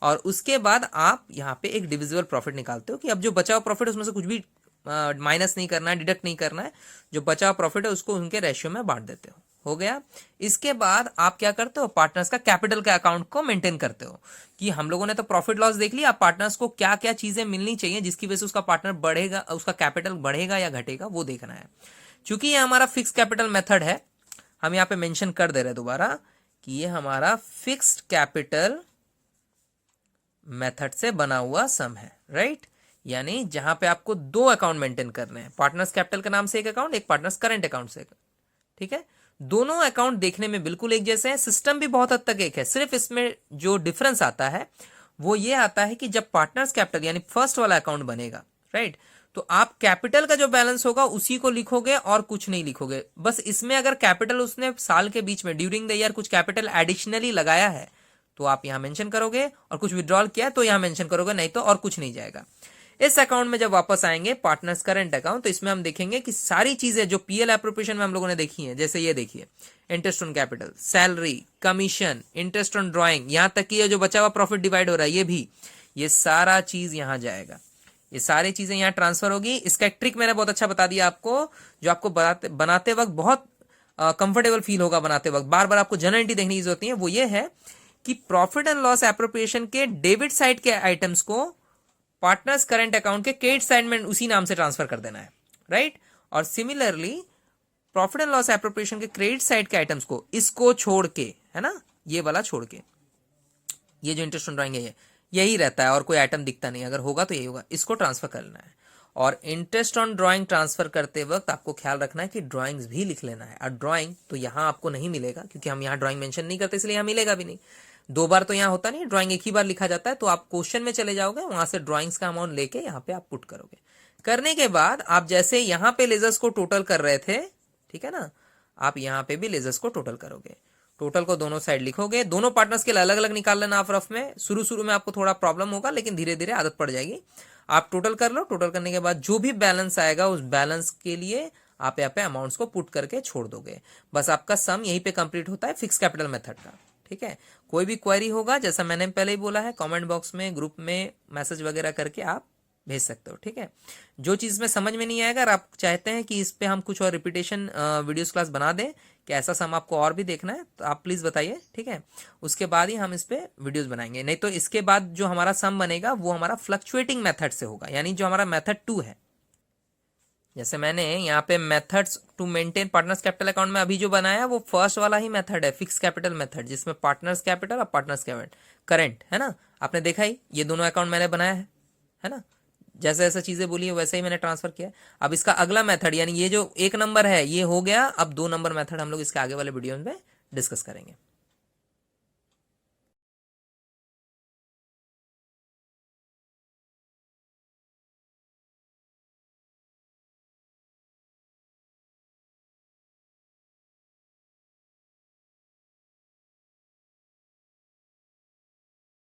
और उसके बाद आप यहाँ पे एक डिविजिबल प्रॉफिट निकालते हो कि अब जो बचा हुआ प्रॉफिट उसमें से कुछ भी माइनस नहीं करना है, डिडक्ट नहीं करना है। जो बचा हुआ प्रॉफिट है उसको उनके रेशियो में बांट देते हो गया। इसके बाद आप क्या करते हो? पार्टनर्स का कैपिटल के अकाउंट को मेंटेन करते हो कि हम लोगों ने तो प्रॉफिट लॉस देख लिया, पार्टनर्स को क्या क्या चीजें मिलनी चाहिए जिसकी वजह से उसका पार्टनर बढ़ेगा, उसका कैपिटल बढ़ेगा या घटेगा, वो देखना है। क्योंकि ये हमारा फिक्स कैपिटल मेथड है, हम यहाँ पे मेंशन कर दे रहे हैं दोबारा कि ये हमारा फिक्स्ड कैपिटल मेथड से बना हुआ सम है, राइट? यानी जहां पे आपको दो अकाउंट मेंटेन करने हैं, पार्टनर्स कैपिटल के नाम से एक अकाउंट, एक पार्टनर्स करंट अकाउंट से, ठीक है? दोनों अकाउंट देखने में बिल्कुल एक जैसे हैं, सिस्टम भी बहुत हद तक एक है। सिर्फ इसमें जो डिफरेंस आता है वो ये आता है कि जब पार्टनर्स कैपिटल यानी फर्स्ट वाला अकाउंट बनेगा, राइट, तो आप कैपिटल का जो बैलेंस होगा उसी को लिखोगे और कुछ नहीं लिखोगे। बस इसमें अगर कैपिटल उसने साल के बीच में ड्यूरिंग द ईयर कुछ कैपिटल एडिशनली लगाया है तो आप यहां मेंशन करोगे, और कुछ विड्रॉल किया है तो यहां मेंशन करोगे, नहीं तो और कुछ नहीं जाएगा। इस अकाउंट में जब वापस आएंगे पार्टनर्स करंट अकाउंट, तो इसमें हम देखेंगे कि सारी चीजें जो पीएल एप्रोप्रिएशन में हम लोगों ने देखी हैं, जैसे ये देखिए interest on capital, salary, commission, interest on drawing, यहां तक कि ये जो बचा हुआ प्रॉफिट डिवाइड हो रहा है ये भी, ये सारा चीज यहां जाएगा, ये सारी चीजें यहां ट्रांसफर होगी। इसका एक ट्रिक मैंने बहुत अच्छा बता दिया आपको, जो आपको बनाते वक्त बहुत कंफर्टेबल फील होगा। बनाते वक्त बार बार आपको जनरल एंट्री देखने की जरूरत नहीं है। वो ये है कि प्रॉफिट एंड लॉस एप्रोप्रिएशन के डेबिट साइड के आइटम्स को पार्टनर्स करंट अकाउंट के क्रेडिट साइड में उसी नाम से ट्रांसफर कर देना है, राइट? और similarly profit and loss appropriation के क्रेडिट साइड के आइटम्स को, इसको छोड़ के, है ना, ये वाला छोड़ के, ये जो इंटरेस्ट ऑन ड्राइंग है यही रहता है और कोई आइटम दिखता नहीं, अगर होगा तो यही होगा, इसको ट्रांसफर करना है। और इंटरेस्ट ऑन ड्राइंग ट्रांसफर करते वक्त आपको ख्याल रखना है कि ड्राइंग्स भी लिख लेना है। और ड्राइंग तो यहां आपको नहीं मिलेगा क्योंकि हम यहां ड्राइंग मेंशन नहीं करते, इसलिए यहां मिलेगा भी नहीं। दो बार तो यहां होता नहीं, ड्राइंग एक ही बार लिखा जाता है। तो आप क्वेश्चन में चले जाओगे, वहां से ड्राइंग्स का अमाउंट लेके यहां पे आप पुट करोगे। करने के बाद आप जैसे यहां पे लेजर्स को टोटल कर रहे थे, ठीक है ना, आप यहां पे भी लेजर्स को टोटल करोगे। टोटल को दोनों साइड लिखोगे, दोनों पार्टनर्स के लिए अलग अलग निकाल लेना आप रफ में। शुरू में आपको थोड़ा प्रॉब्लम होगा, लेकिन धीरे धीरे आदत पड़ जाएगी। आप टोटल कर लो, टोटल करने के बाद जो भी बैलेंस आएगा उस बैलेंस के लिए आप यहाँ पे अमाउंट्स को पुट करके छोड़ दोगे। बस आपका सम यहीं पे कंप्लीट होता है फिक्स कैपिटल मेथड का, ठीक है? कोई भी क्वेरी होगा, जैसा मैंने पहले ही बोला है, कमेंट बॉक्स में, ग्रुप में मैसेज वगैरह करके आप भेज सकते हो, ठीक है? जो चीज में समझ में नहीं आएगा, अगर आप चाहते हैं कि इस पे हम कुछ और रिपीटेशन वीडियोस क्लास बना दें, कि ऐसा सम आपको और भी देखना है, तो आप प्लीज बताइए, ठीक है? उसके बाद ही हम इस पे वीडियोस बनाएंगे। नहीं तो इसके बाद जो हमारा सम बनेगा वो हमारा फ्लक्चुएटिंग मेथड से होगा, यानी जो हमारा मेथड 2 है। जैसे मैंने यहाँ पे methods to maintain partners capital account में अभी जो बनाया वो फर्स्ट वाला ही मेथड है, फिक्स कैपिटल मेथड, जिसमें पार्टनर्स कैपिटल और पार्टनर्स करंट है ना। आपने देखा ही, ये दोनों अकाउंट मैंने बनाया है ना। जैसे जैसे चीज़ें बोली है वैसे ही मैंने ट्रांसफ़र किया। अब इसका अगला मेथड यानी ये जो 1 नंबर है ये हो गया, अब 2 नंबर मेथड हम लोग इसके आगे वाले वीडियो में डिस्कस करेंगे।